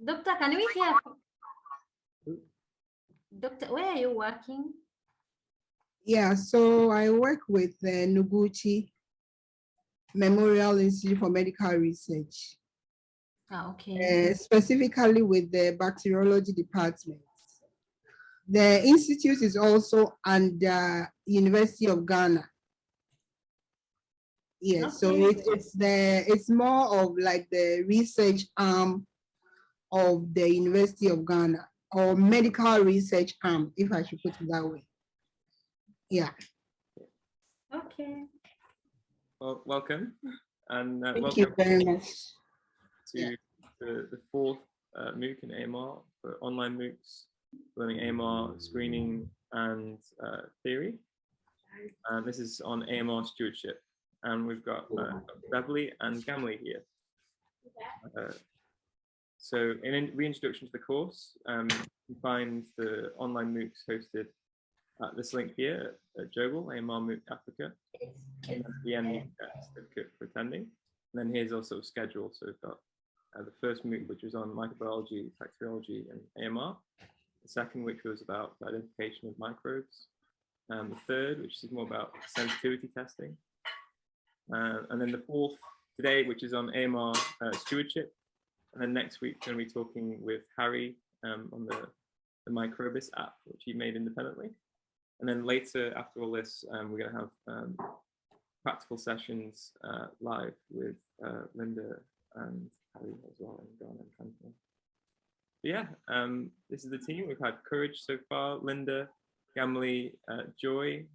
Doctor, can we hear? Doctor, where are you working? Yeah, so I work with the Noguchi Memorial Institute for Medical Research. Okay. Specifically with the bacteriology department. The institute is also under University of Ghana. Yes, okay. So it's more of like the research arm of the University of Ghana, or medical research arm, if I should put it that way. Yeah. Okay. Well, welcome, and thank you very much to the fourth MOOC in AMR for online MOOCs, learning AMR screening and theory. And this is on AMR stewardship, and we've got Beverly and Gamli here. So in reintroduction to the course, you find the online MOOCs hosted at this link here at Jogel, AMR MOOC Africa, and the end certificate for attending. And then here's also a schedule. So we've got the first MOOC, which was on microbiology, bacteriology, and AMR. The second, which was about the identification of microbes. The third, which is more about sensitivity testing. And then the fourth today, which is on AMR stewardship. And then next week, we're going to be talking with Harry on the Microbis app, which he made independently. And then later, after all this, we're going to have practical sessions live with Linda and Harry as well in Ghana and Canada. Yeah, this is the team. We've had Courage so far, Linda, Gamli, Joy,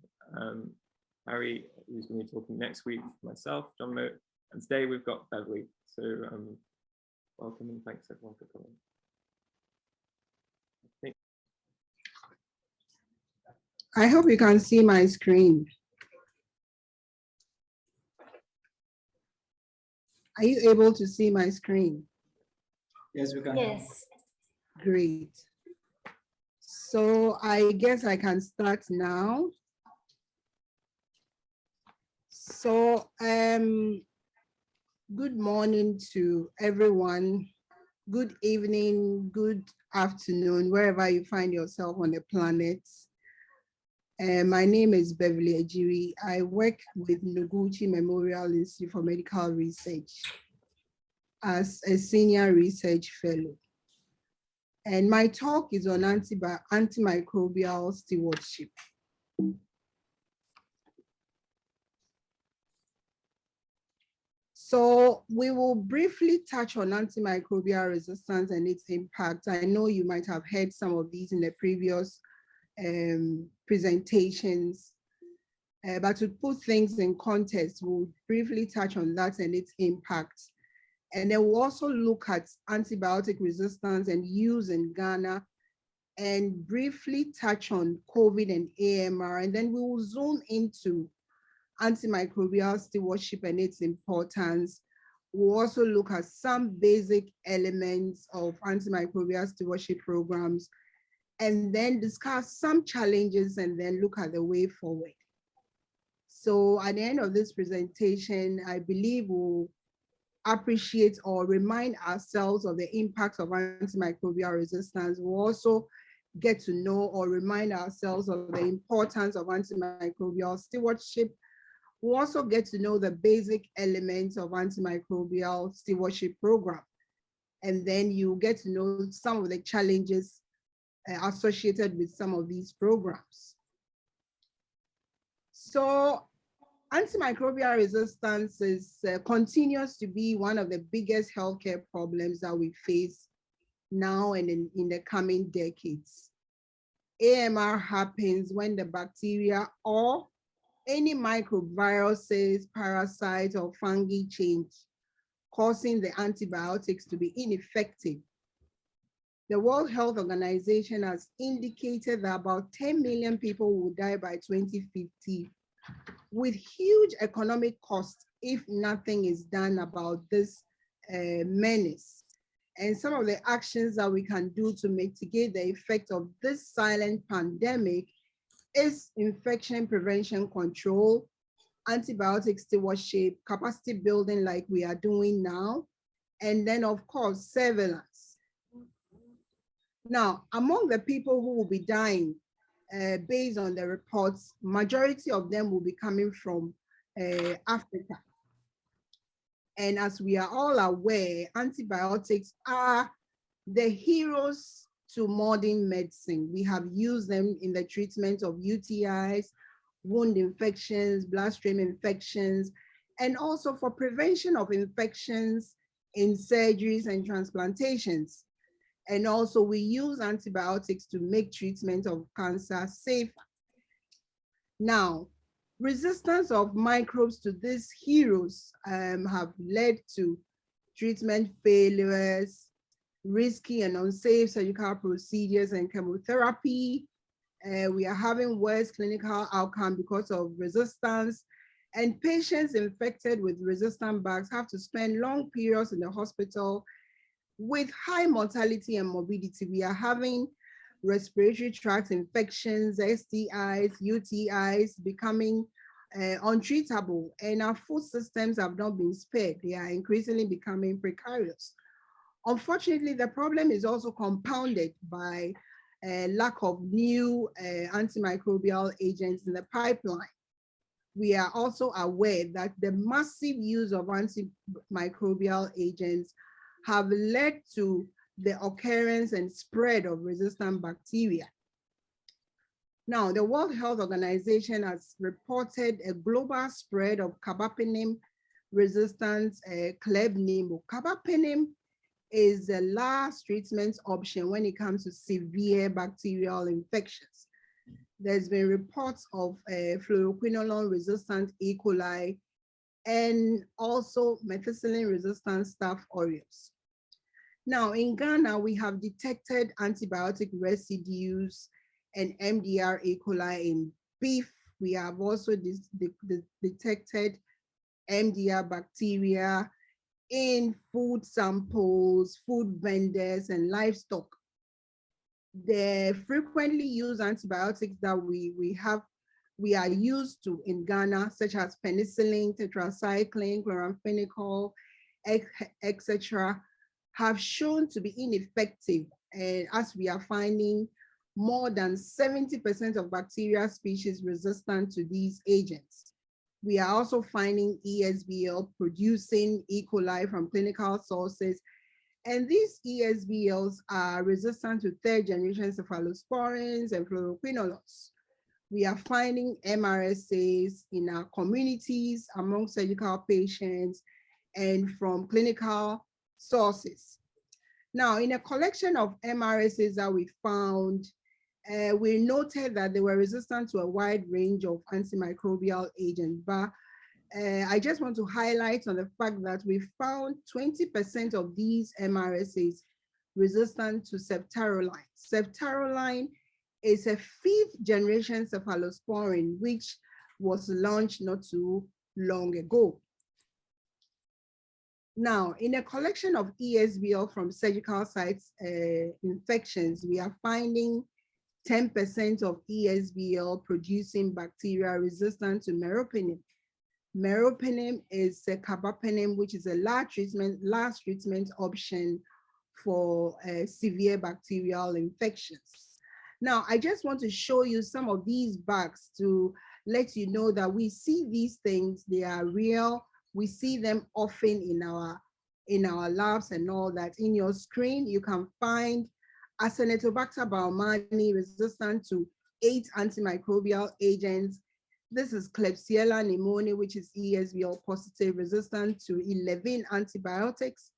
Harry, who's going to be talking next week, myself, John Moat, and today we've got Beverly. So welcome and thanks everyone for coming. I hope you can see my screen. Are you able to see my screen? Yes, we can. Yes. Great. So I guess I can start now. So good morning to everyone. Good evening, good afternoon, wherever you find yourself on the planet. My name is Beverly Ejiri. I work with Noguchi Memorial Institute for Medical Research as a senior research fellow. And my talk is on antimicrobial stewardship. So we will briefly touch on antimicrobial resistance and its impact. I know you might have heard some of these in the previous presentations, but to put things in context, we'll briefly touch on that and its impact. And then we'll also look at antibiotic resistance and use in Ghana, and briefly touch on COVID and AMR, and then we will zoom into antimicrobial stewardship and its importance. We'll also look at some basic elements of antimicrobial stewardship programs, and then discuss some challenges and then look at the way forward. So at the end of this presentation, I believe we'll appreciate or remind ourselves of the impact of antimicrobial resistance. We'll also get to know or remind ourselves of the importance of antimicrobial stewardship. We'll also get to know the basic elements of antimicrobial stewardship program. And then you get to know some of the challenges associated with some of these programs. So antimicrobial resistance continues to be one of the biggest healthcare problems that we face now and in the coming decades. AMR happens when the bacteria or any microviruses, parasites, or fungi change, causing the antibiotics to be ineffective. The World Health Organization has indicated that about 10 million people will die by 2050, with huge economic costs if nothing is done about this menace. And some of the actions that we can do to mitigate the effect of this silent pandemic is infection prevention control, antibiotic stewardship, capacity building like we are doing now, and then of course, surveillance. Now, among the people who will be dying, based on the reports, majority of them will be coming from Africa. And as we are all aware, antibiotics are the heroes to modern medicine. We have used them in the treatment of UTIs, wound infections, bloodstream infections, and also for prevention of infections in surgeries and transplantations. And also we use antibiotics to make treatment of cancer safer. Now, resistance of microbes to these heroes have led to treatment failures, risky and unsafe surgical procedures and chemotherapy. We are having worse clinical outcome because of resistance, and patients infected with resistant bugs have to spend long periods in the hospital with high mortality and morbidity. We are having respiratory tract infections, STIs, UTIs becoming untreatable, and our food systems have not been spared. They are increasingly becoming precarious. Unfortunately, the problem is also compounded by lack of new antimicrobial agents in the pipeline. We are also aware that the massive use of antimicrobial agents have led to the occurrence and spread of resistant bacteria. Now, the World Health Organization has reported a global spread of carbapenem resistant clebnemo. Carbapenem is the last treatment option when it comes to severe bacterial infections. There's been reports of fluoroquinolone resistant E. coli and also methicillin resistant Staph aureus. Now, in Ghana, we have detected antibiotic residues and MDR E. coli in beef. We have also detected MDR bacteria in food samples, food vendors, and livestock. The frequently used antibiotics that we are used to in Ghana, such as penicillin, tetracycline, chloramphenicol, etc., have shown to be ineffective, as we are finding more than 70% of bacteria species resistant to these agents. We are also finding ESBL producing E. coli from clinical sources, and these ESBLs are resistant to third-generation cephalosporins and fluoroquinolones. We are finding MRSAs in our communities, among surgical patients, and from clinical sources. Now, in a collection of MRSAs that we found, we noted that they were resistant to a wide range of antimicrobial agents, but I just want to highlight on the fact that we found 20% of these MRSAs resistant to ceftaroline. Ceftaroline is a 5th-generation cephalosporin, which was launched not too long ago. Now, in a collection of ESBL from surgical sites infections, we are finding 10% of ESBL producing bacteria resistant to meropenem. Meropenem is a carbapenem, which is a last treatment option for severe bacterial infections. Now, I just want to show you some of these bags to let you know that we see these things, they are real. We see them often in our labs and all that. In your screen, you can find Acinetobacter baumannii resistant to 8 antimicrobial agents. This is Klebsiella pneumoniae, which is ESBL positive, resistant to 11 antibiotics.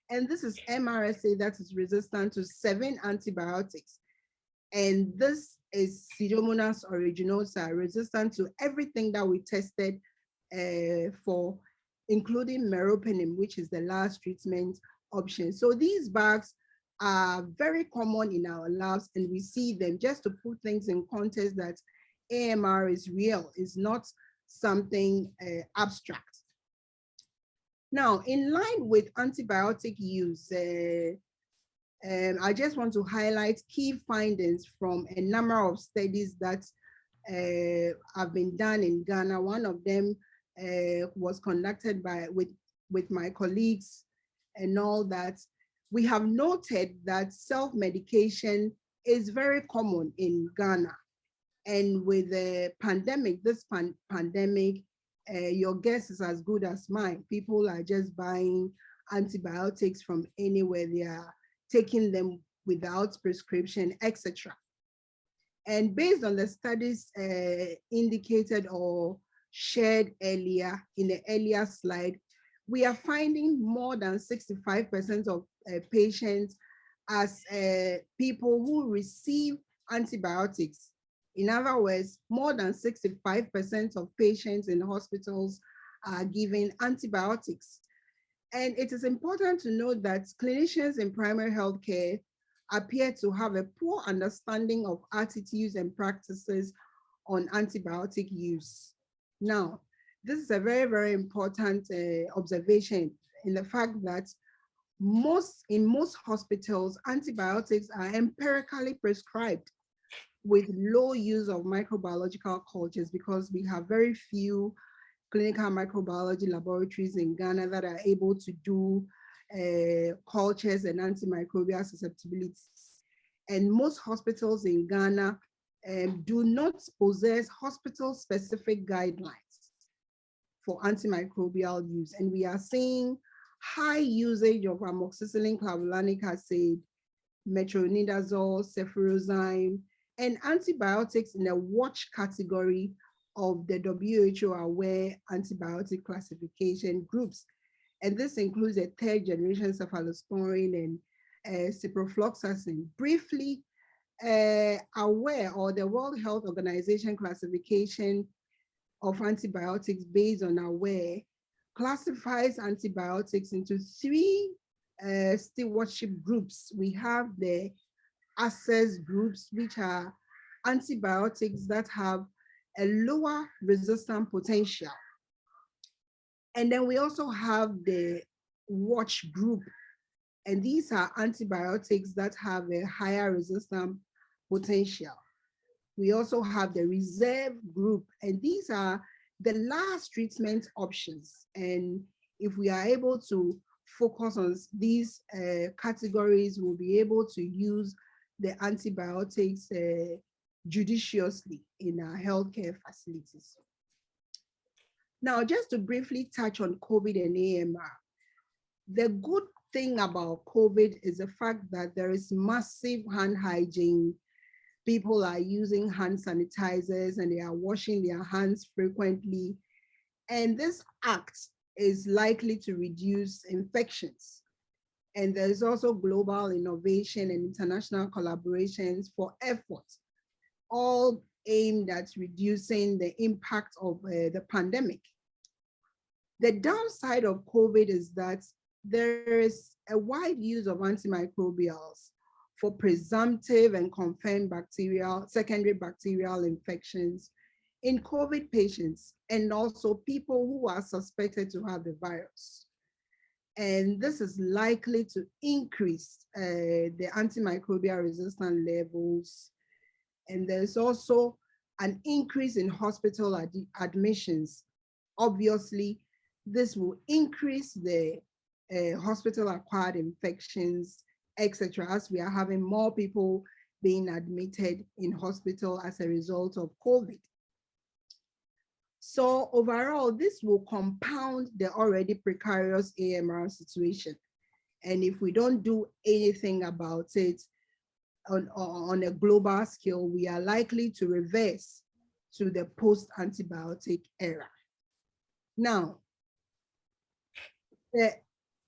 And this is MRSA that is resistant to 7 antibiotics. And this is Pseudomonas aeruginosa, resistant to everything that we tested for, including meropenem, which is the last treatment option. So these bags are very common in our labs, and we see them. Just to put things in context, that AMR is real, is not something abstract. Now, in line with antibiotic use, I just want to highlight key findings from a number of studies that have been done in Ghana. One of them was conducted with my colleagues and all that. we have noted that self-medication is very common in Ghana. And with the pandemic, this pandemic, your guess is as good as mine. People are just buying antibiotics from anywhere. They are taking them without prescription, etc. And based on the studies indicated or shared earlier in the earlier slide, we are finding more than 65% of patients as people who receive antibiotics. In other words, more than 65% of patients in hospitals are given antibiotics. And it is important to note that clinicians in primary health care appear to have a poor understanding of attitudes and practices on antibiotic use. Now, this is a very, very important observation in the fact that in most hospitals, antibiotics are empirically prescribed with low use of microbiological cultures because we have very few clinical microbiology laboratories in Ghana that are able to do cultures and antimicrobial susceptibilities. And most hospitals in Ghana do not possess hospital-specific guidelines for antimicrobial use. And we are seeing high usage of amoxicillin, clavulanic acid, metronidazole, cefuroxime, and antibiotics in the watch category of the WHO aware antibiotic classification groups. And this includes a third generation cephalosporin and ciprofloxacin. Briefly, aware or the World Health Organization classification of antibiotics based on aware classifies antibiotics into three stewardship groups. We have the access groups, which are antibiotics that have a lower resistant potential. And then we also have the watch group, and these are antibiotics that have a higher resistant potential. We also have the reserve group, and these are the last treatment options. And if we are able to focus on these categories, we'll be able to use the antibiotics judiciously in our healthcare facilities. Now, just to briefly touch on COVID and AMR, the good thing about COVID is the fact that there is massive hand hygiene. People are using hand sanitizers and they are washing their hands frequently. And this act is likely to reduce infections. And there's also global innovation and international collaborations for efforts, all aimed at reducing the impact of the pandemic. The downside of COVID is that there is a wide use of antimicrobials for presumptive and confirmed secondary bacterial infections in COVID patients, and also people who are suspected to have the virus. And this is likely to increase the antimicrobial resistance levels. And there's also an increase in hospital admissions. Obviously, this will increase the hospital-acquired infections, etc., as we are having more people being admitted in hospital as a result of COVID. So overall, this will compound the already precarious AMR situation. And if we don't do anything about it on a global scale, we are likely to reverse to the post-antibiotic era. Now, the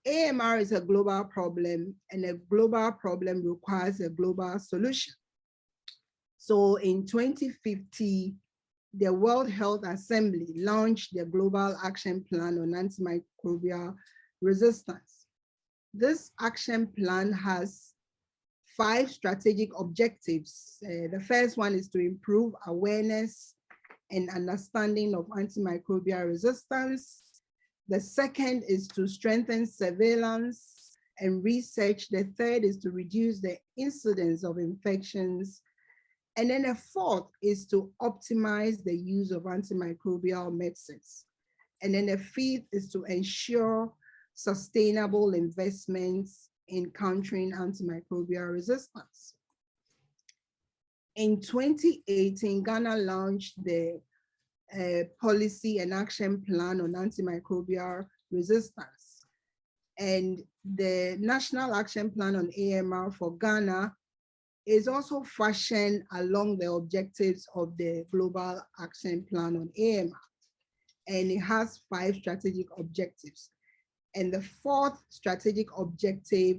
AMR is a global problem, and a global problem requires a global solution. So in 2050, the World Health Assembly launched the Global Action Plan on Antimicrobial Resistance. This action plan has 5 strategic objectives. The first one is to improve awareness and understanding of antimicrobial resistance. The second is to strengthen surveillance and research. The third is to reduce the incidence of infections. And then the fourth is to optimize the use of antimicrobial medicines. And then the fifth is to ensure sustainable investments in countering antimicrobial resistance. In 2018, Ghana launched the Policy and Action Plan on Antimicrobial Resistance. And the National Action Plan on AMR for Ghana is also fashioned along the objectives of the Global Action Plan on AMR. And it has 5 strategic objectives. And the 4th strategic objective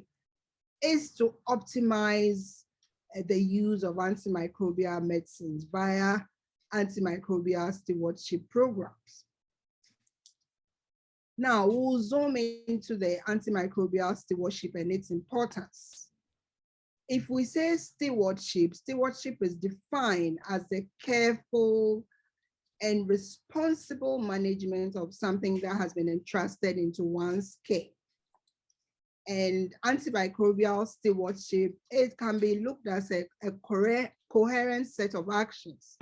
is to optimize the use of antimicrobial medicines via antimicrobial stewardship programs. Now, we'll zoom into the antimicrobial stewardship and its importance. If we say stewardship, stewardship is defined as the careful and responsible management of something that has been entrusted into one's care. And antimicrobial stewardship, it can be looked at as a coherent set of actions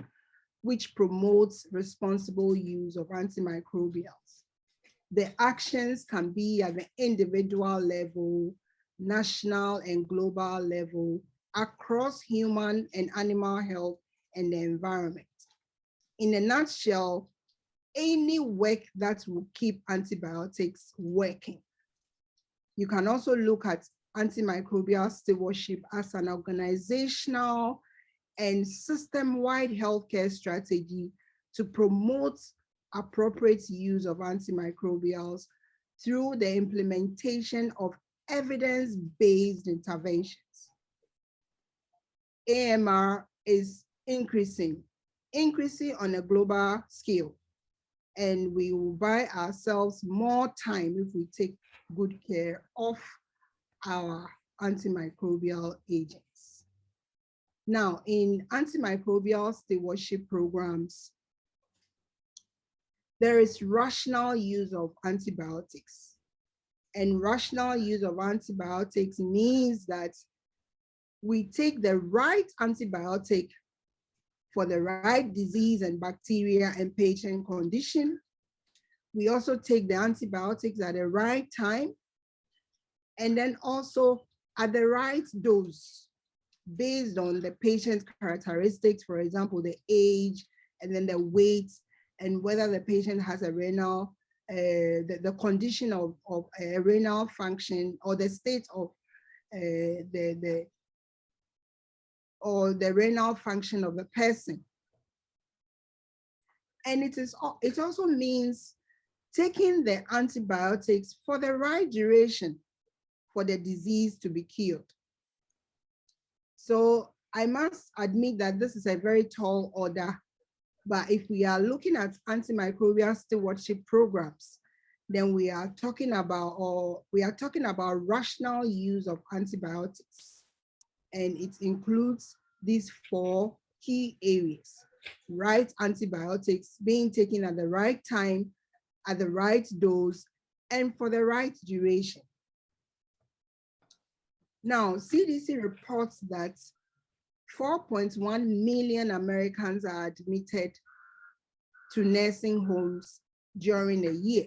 which promotes responsible use of antimicrobials. The actions can be at the individual level, national and global level, across human and animal health and the environment. In a nutshell, any work that will keep antibiotics working. You can also look at antimicrobial stewardship as an organizational and system-wide healthcare strategy to promote appropriate use of antimicrobials through the implementation of evidence-based interventions. AMR is increasing on a global scale, and we will buy ourselves more time if we take good care of our antimicrobial agents. Now, in antimicrobial stewardship programs, there is rational use of antibiotics. And rational use of antibiotics means that we take the right antibiotic for the right disease and bacteria and patient condition. We also take the antibiotics at the right time, and then also at the right dose based on the patient's characteristics, for example, the age, and then the weight, and whether the patient has a renal, the condition of renal function, or the state of the renal function of the person. And it also means taking the antibiotics for the right duration for the disease to be cured. So I must admit that this is a very tall order, but if we are looking at antimicrobial stewardship programs, then we are talking about rational use of antibiotics. And it includes these 4 key areas: right antibiotics being taken at the right time, at the right dose, and for the right duration. Now, CDC reports that 4.1 million Americans are admitted to nursing homes during a year,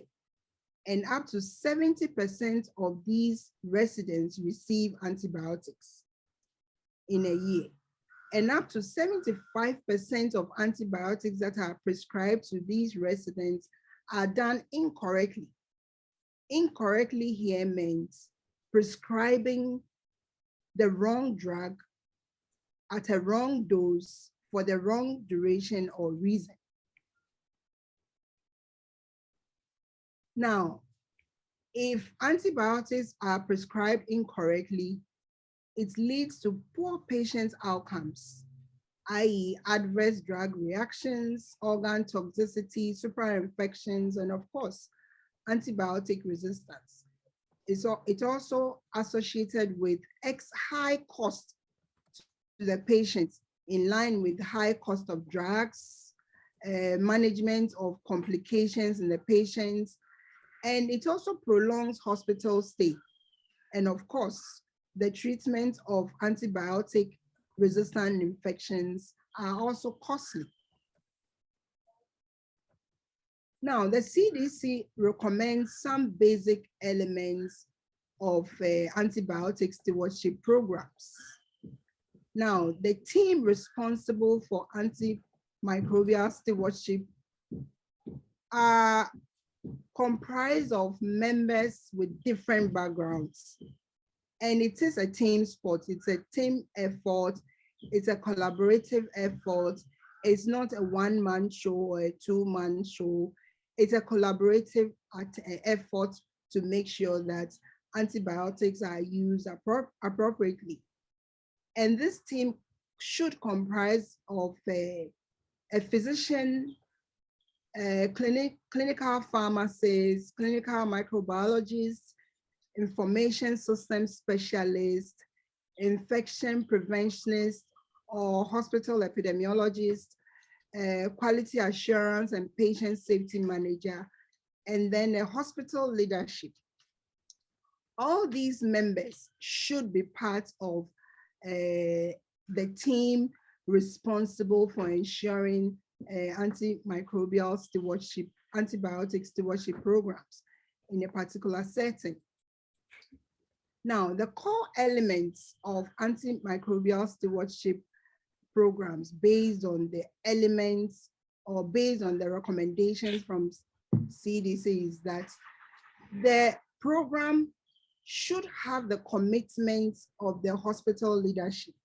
and up to 70% of these residents receive antibiotics in a year. And up to 75% of antibiotics that are prescribed to these residents are done incorrectly. Incorrectly here means prescribing the wrong drug at a wrong dose for the wrong duration or reason. Now, if antibiotics are prescribed incorrectly, it leads to poor patient outcomes, i.e. adverse drug reactions, organ toxicity, superinfections, and of course, antibiotic resistance. It's also associated with high cost to the patients, in line with high cost of drugs, management of complications in the patients, and it also prolongs hospital stay. And of course, the treatment of antibiotic resistant infections are also costly. Now, the CDC recommends some basic elements of antibiotic stewardship programs. Now, the team responsible for antimicrobial stewardship are comprised of members with different backgrounds. And it is a team sport, it's a team effort, it's a collaborative effort. It's not a one-man show or a two-man show. It's a collaborative effort to make sure that antibiotics are used appropriately. And this team should comprise of a physician, clinical pharmacist, clinical microbiologist, information systems specialist, infection preventionist, or hospital epidemiologist, quality assurance and patient safety manager, and then a hospital leadership. All these members should be part of the team responsible for ensuring antimicrobial stewardship, antibiotic stewardship programs in a particular setting. Now, the core elements of antimicrobial stewardship programs based on the elements or based on the recommendations from CDC is that the program should have the commitment of the hospital leadership.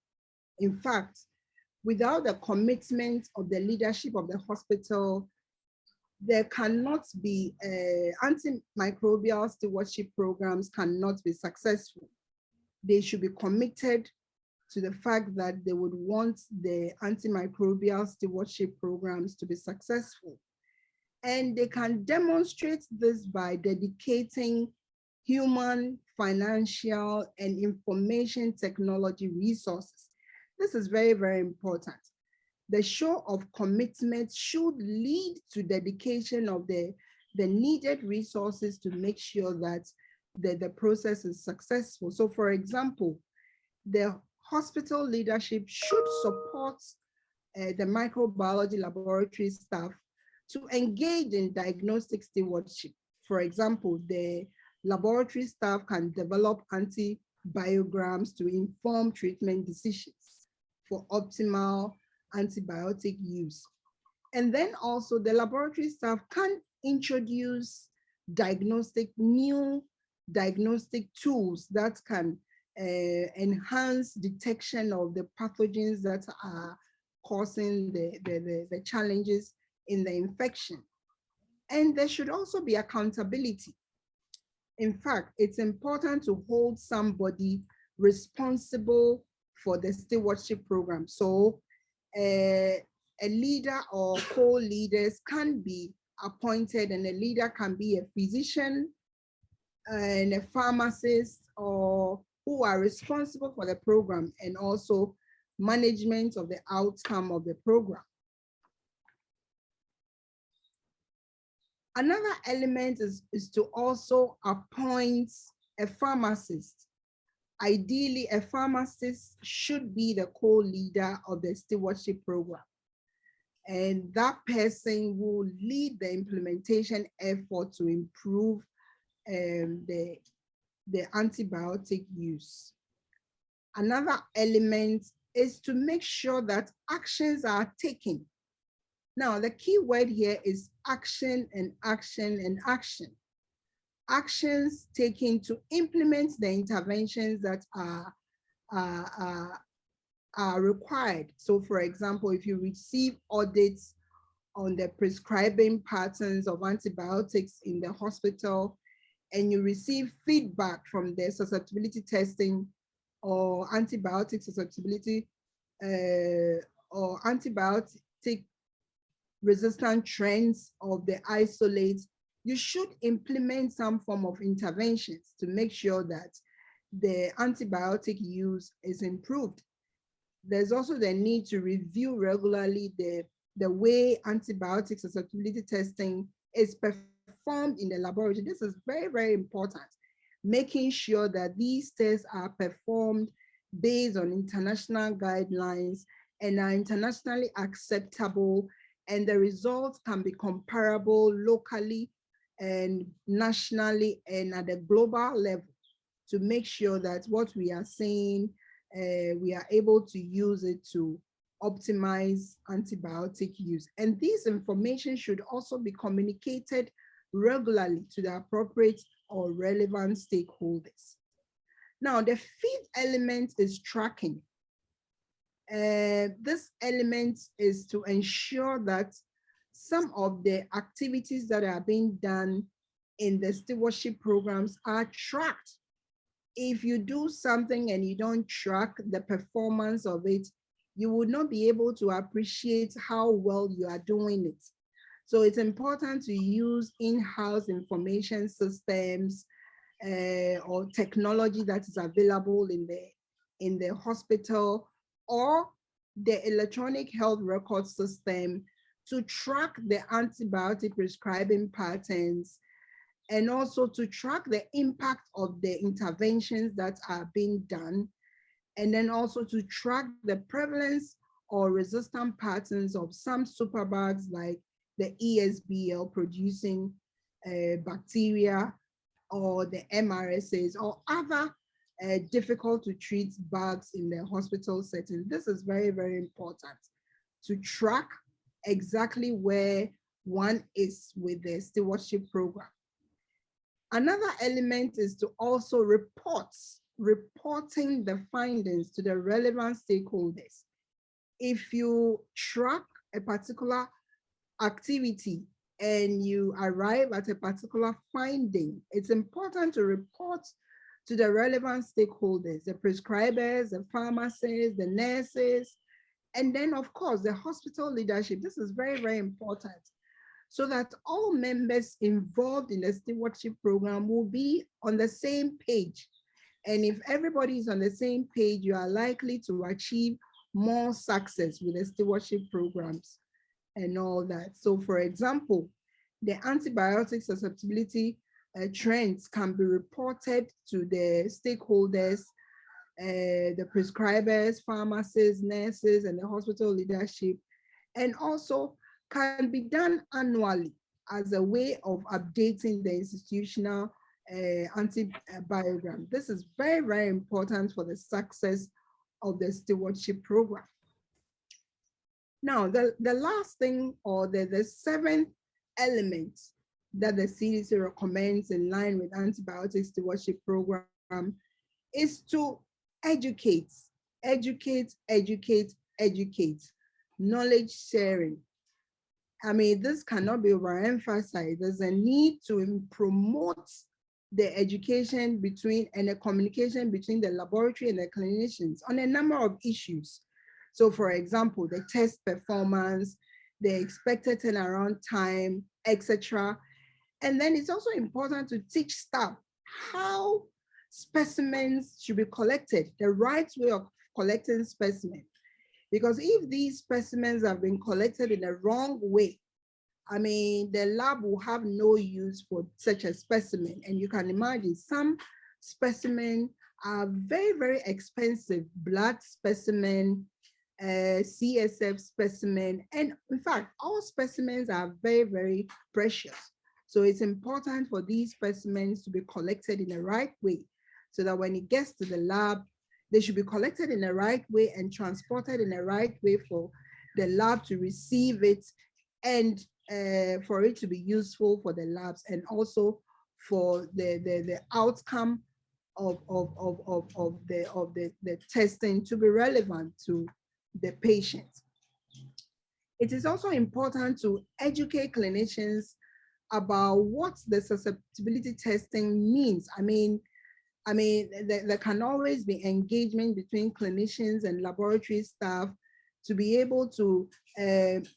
In fact, without the commitment of the leadership of the hospital, there cannot be antimicrobial stewardship programs cannot be successful. They should be committed to the fact that they would want the antimicrobial stewardship programs to be successful. And they can demonstrate this by dedicating human, financial, and information technology resources. This is very, very important. The show of commitment should lead to dedication of the needed resources to make sure that the process is successful. So for example, the hospital leadership should support the microbiology laboratory staff to engage in diagnostic stewardship. For example, the laboratory staff can develop antibiograms to inform treatment decisions for optimal antibiotic use. And then also the laboratory staff can introduce new diagnostic tools that can enhance detection of the pathogens that are causing the challenges in the infection. And there should also be accountability. In fact, it's important to hold somebody responsible for the stewardship program. So a leader or co-leaders can be appointed, and a leader can be a physician and a pharmacist, or who are responsible for the program and also management of the outcome of the program. Another element is to also appoint a pharmacist. Ideally, a pharmacist should be the co-leader of the stewardship program. And that person will lead the implementation effort to improve the antibiotic use. Another element is to make sure that actions are taken. Now, the key word here is action and action and action. Actions taken to implement the interventions that are required. So for example, if you receive audits on the prescribing patterns of antibiotics in the hospital, and you receive feedback from the susceptibility testing or antibiotic susceptibility or antibiotic resistant trends of the isolates, you should implement some form of interventions to make sure that the antibiotic use is improved. There's also the need to review regularly the way antibiotic susceptibility testing is performed in the laboratory. This is very, very important. Making sure that these tests are performed based on international guidelines and are internationally acceptable, and the results can be comparable locally and nationally and at the global level. to make sure that what we are saying, we are able to use it to optimize antibiotic use. And this information should also be communicated regularly to the appropriate or relevant stakeholders. Now, the fifth element is tracking. This element is to ensure that some of the activities that are being done in the stewardship programs are tracked. If you do something and you don't track the performance of it, you would not be able to appreciate how well you are doing it. So it's important to use in-house information systems or technology that is available in the hospital, or the electronic health record system to track the antibiotic prescribing patterns, and also to track the impact of the interventions that are being done, and then also to track the prevalence or resistant patterns of some superbugs like the ESBL producing bacteria, or the MRSAs, or other difficult to treat bugs in the hospital setting. This is very, very important to track exactly where one is with the stewardship program. Another element is to also reporting the findings to the relevant stakeholders. If you track a particular activity and you arrive at a particular finding, it's important to report to the relevant stakeholders, the prescribers, the pharmacists, the nurses, and then of course the hospital leadership. This is very, very important, so that all members involved in the stewardship program will be on the same page. And if everybody is on the same page, you are likely to achieve more success with the stewardship programs and all that. So for example, the antibiotic susceptibility trends can be reported to the stakeholders, the prescribers, pharmacists, nurses, and the hospital leadership, and also can be done annually as a way of updating the institutional antibiogram. This is very, very important for the success of the stewardship program. Now, the last thing, or the seventh element that the CDC recommends in line with antibiotic stewardship program is to educate, knowledge sharing. I mean, this cannot be overemphasized. There's a need to promote the education between and the communication between the laboratory and the clinicians on a number of issues. So for example, the test performance, the expected turnaround time, etc. And then it's also important to teach staff how specimens should be collected, the right way of collecting specimens. Because if these specimens have been collected in the wrong way, I mean, the lab will have no use for such a specimen. And you can imagine some specimens are very, very expensive, blood specimen, CSF specimen, and in fact, all specimens are very, very precious. So it's important for these specimens to be collected in the right way, so that when it gets to the lab, they should be collected in the right way and transported in the right way for the lab to receive it, and for it to be useful for the labs, and also for the outcome of the testing to be relevant to the patient. It is also important to educate clinicians about what the susceptibility testing means. I mean, there can always be engagement between clinicians and laboratory staff to be able to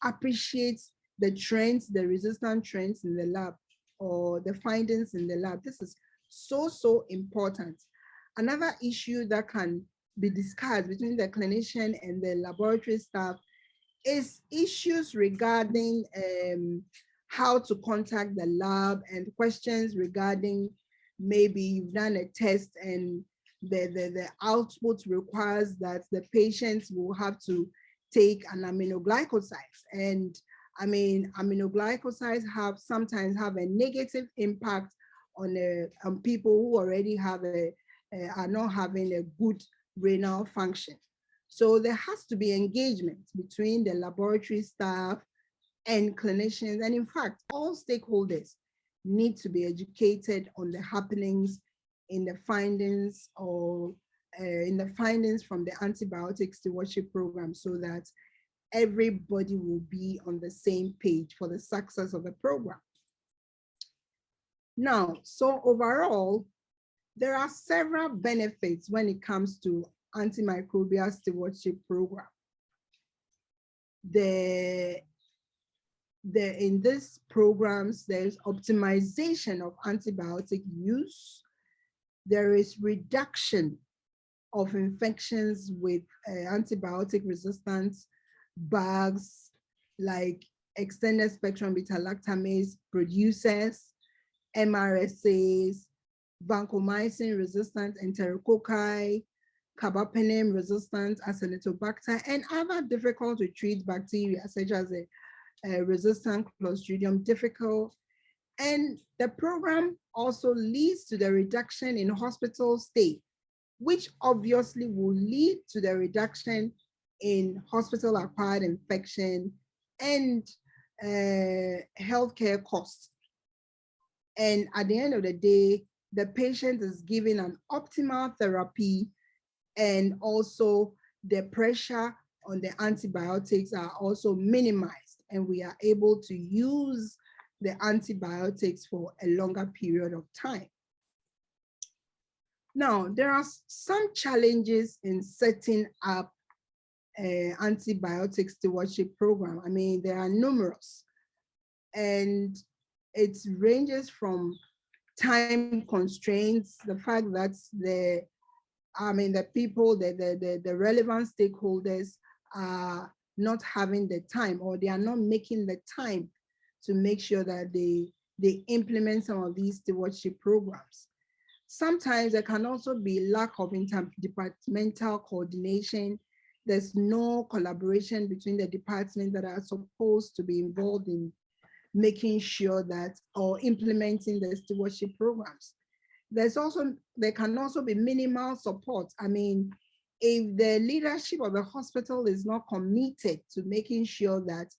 appreciate the trends, the resistant trends in the lab, or the findings in the lab. This is so important. Another issue that can be discussed between the clinician and the laboratory staff is issues regarding how to contact the lab, and questions regarding maybe you've done a test and the output requires that the patients will have to take an aminoglycosides. And I mean, aminoglycosides sometimes have a negative impact on people who already have a are not having a good renal function. So there has to be engagement between the laboratory staff and clinicians. And in fact, all stakeholders need to be educated on the happenings in the findings or in the findings from the antibiotic stewardship program, so that everybody will be on the same page for the success of the program. Now, so overall, there are several benefits when it comes to antimicrobial stewardship program. In these programs, there's optimization of antibiotic use. There is reduction of infections with antibiotic resistance bugs like extended spectrum beta-lactamase producers, MRSAs, vancomycin resistant enterococci, carbapenem resistant Acinetobacter, and other difficult to treat bacteria such as a resistant Clostridium difficile. And the program also leads to the reduction in hospital stay, which obviously will lead to the reduction in hospital-acquired infection and healthcare costs. And at the end of the day, the patient is given an optimal therapy, and also the pressure on the antibiotics are also minimized, and we are able to use the antibiotics for a longer period of time. Now, there are some challenges in setting up antibiotic stewardship program. I mean, there are numerous, and it ranges from time constraints, the fact that the people, the relevant stakeholders are not having the time, or they are not making the time to make sure that they implement some of these stewardship programs. Sometimes there can also be lack of interdepartmental coordination. There's no collaboration between the departments that are supposed to be involved in making sure that, or implementing the stewardship programs. There can also be minimal support. I mean, if the leadership of the hospital is not committed to making sure that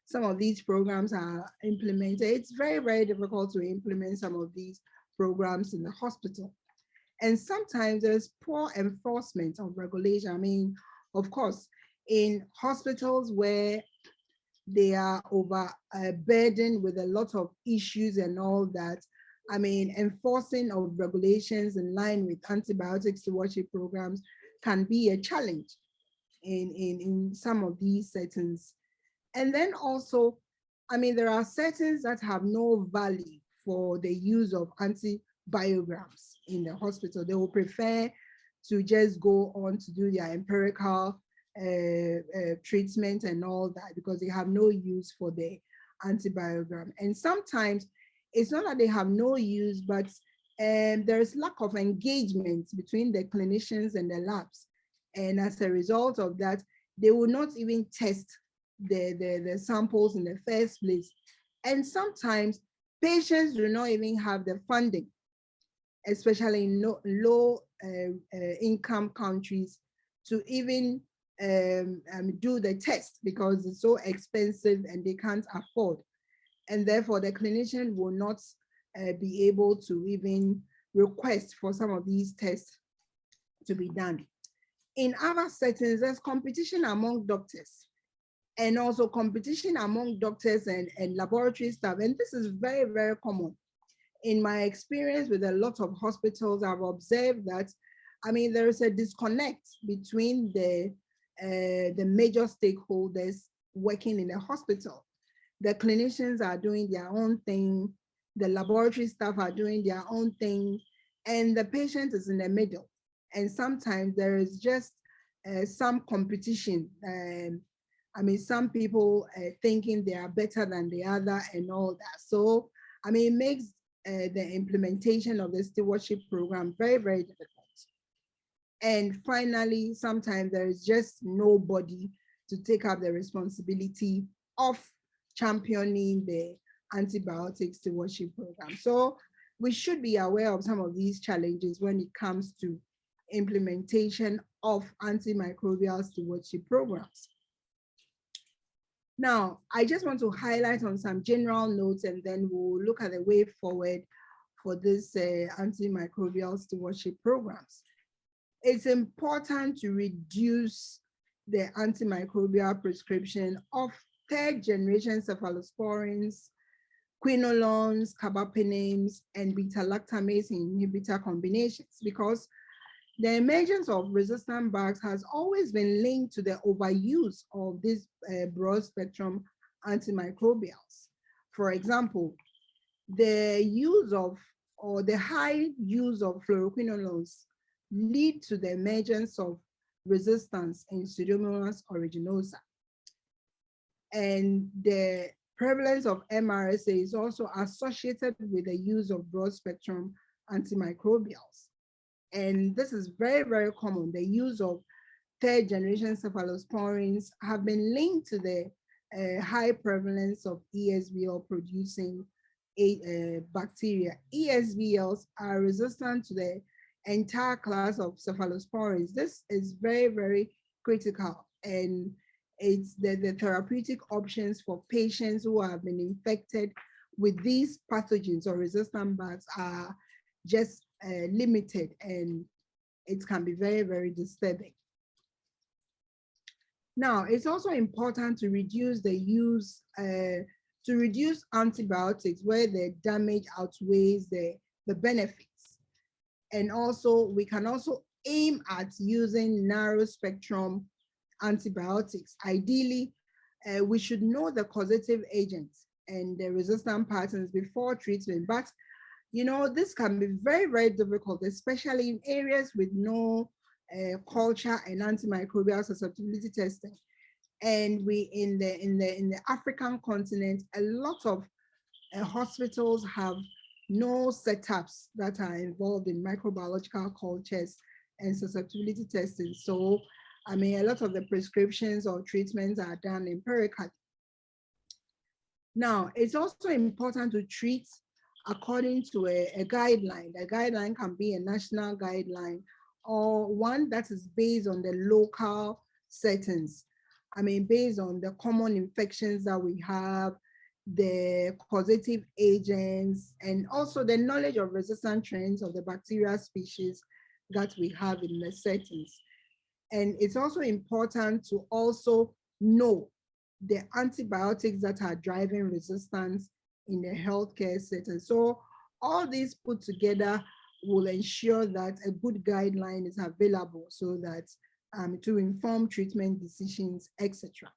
some of these programs are implemented, it's very, very difficult to implement some of these programs in the hospital. And sometimes there's poor enforcement of regulation. I mean, of course, in hospitals where they are overburdened with a lot of issues and all that, I mean, enforcing of regulations in line with antibiotic stewardship programs can be a challenge in some of these settings. And then also, I mean, there are settings that have no value for the use of antibiograms in the hospital. They will prefer to just go on to do their empirical treatment and all that, because they have no use for the antibiogram. And sometimes it's not that they have no use, but there's lack of engagement between the clinicians and the labs. And as a result of that, they will not even test the samples in the first place. And sometimes patients do not even have the funding, especially in low income countries, to even do the test, because it's so expensive and they can't afford. And therefore the clinician will not be able to even request for some of these tests to be done. In other settings, there's competition among doctors, and also competition among doctors and laboratory staff. And this is very, very common. In my experience with a lot of hospitals, I've observed that, I mean, there is a disconnect between the major stakeholders working in the hospital. The clinicians are doing their own thing, the laboratory staff are doing their own thing, and the patient is in the middle. And sometimes there is just some competition. I mean, some people thinking they are better than the other and all that. So, I mean, it makes the implementation of the stewardship program very, very difficult. And finally, sometimes there is just nobody to take up the responsibility of championing the antibiotic stewardship program. So we should be aware of some of these challenges when it comes to implementation of antimicrobial stewardship programs. Now, I just want to highlight on some general notes, and then we'll look at the way forward for this antimicrobial stewardship programs. It's important to reduce the antimicrobial prescription of third-generation cephalosporins, quinolones, carbapenems, and beta-lactamase inhibitor combinations, because the emergence of resistant bugs has always been linked to the overuse of these broad-spectrum antimicrobials. For example, the use of, or the high use of fluoroquinolones lead to the emergence of resistance in Pseudomonas aeruginosa. And the prevalence of MRSA is also associated with the use of broad-spectrum antimicrobials. And this is very, very common. The use of third-generation cephalosporins have been linked to the high prevalence of ESBL-producing bacteria. ESBLs are resistant to the entire class of cephalosporins. This is very, very critical, and it's the therapeutic options for patients who have been infected with these pathogens or resistant bugs are just limited, and it can be very, very disturbing. Now, it's also important to reduce the use, to reduce antibiotics where the damage outweighs the benefits. And also, we can also aim at using narrow spectrum antibiotics. Ideally, we should know the causative agents and the resistant patterns before treatment, but you know, this can be very, very difficult, especially in areas with no culture and antimicrobial susceptibility testing. And we in the African continent, a lot of hospitals have no setups that are involved in microbiological cultures and susceptibility testing. So, I mean, a lot of the prescriptions or treatments are done empirically. Now, it's also important to treat according to a guideline. The guideline can be a national guideline or one that is based on the local settings. I mean, based on the common infections that we have, the causative agents, and also the knowledge of resistant trends of the bacterial species that we have in the settings. And it's also important to also know the antibiotics that are driving resistance in the healthcare setting. So all these put together will ensure that a good guideline is available so that to inform treatment decisions, etc.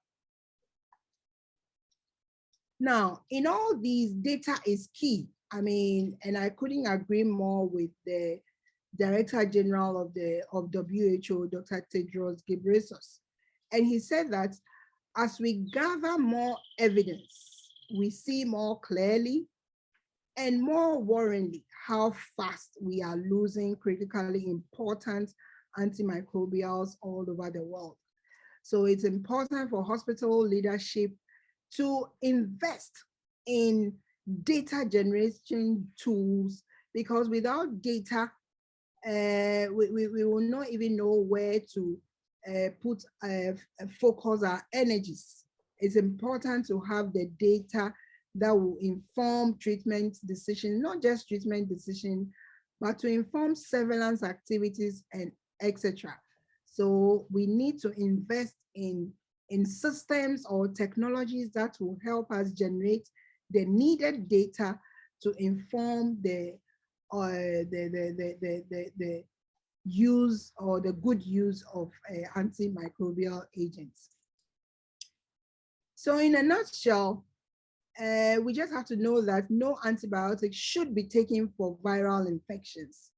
Now, in all these, data is key. I mean, and I couldn't agree more with the Director General of WHO, Dr. Tedros Ghebreyesus. And he said that as we gather more evidence, we see more clearly and more worryingly how fast we are losing critically important antimicrobials all over the world. So it's important for hospital leadership to invest in data generation tools, because without data, we will not even know where to focus our energies. It's important to have the data that will inform treatment decisions, not just treatment decisions, but to inform surveillance activities and etc. So we need to invest in systems or technologies that will help us generate the needed data to inform the use or the good use of antimicrobial agents. So in a nutshell, we just have to know that no antibiotics should be taken for viral infections.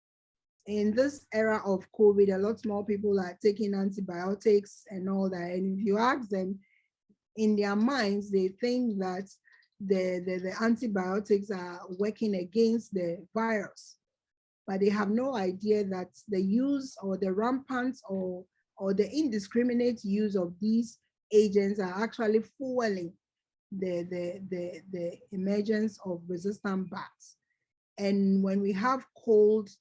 In this era of COVID, a lot more people are taking antibiotics and all that. And if you ask them, in their minds, they think that the antibiotics are working against the virus, but they have no idea that the use or the rampant or the indiscriminate use of these agents are actually fueling the emergence of resistant bugs. And when we have colds,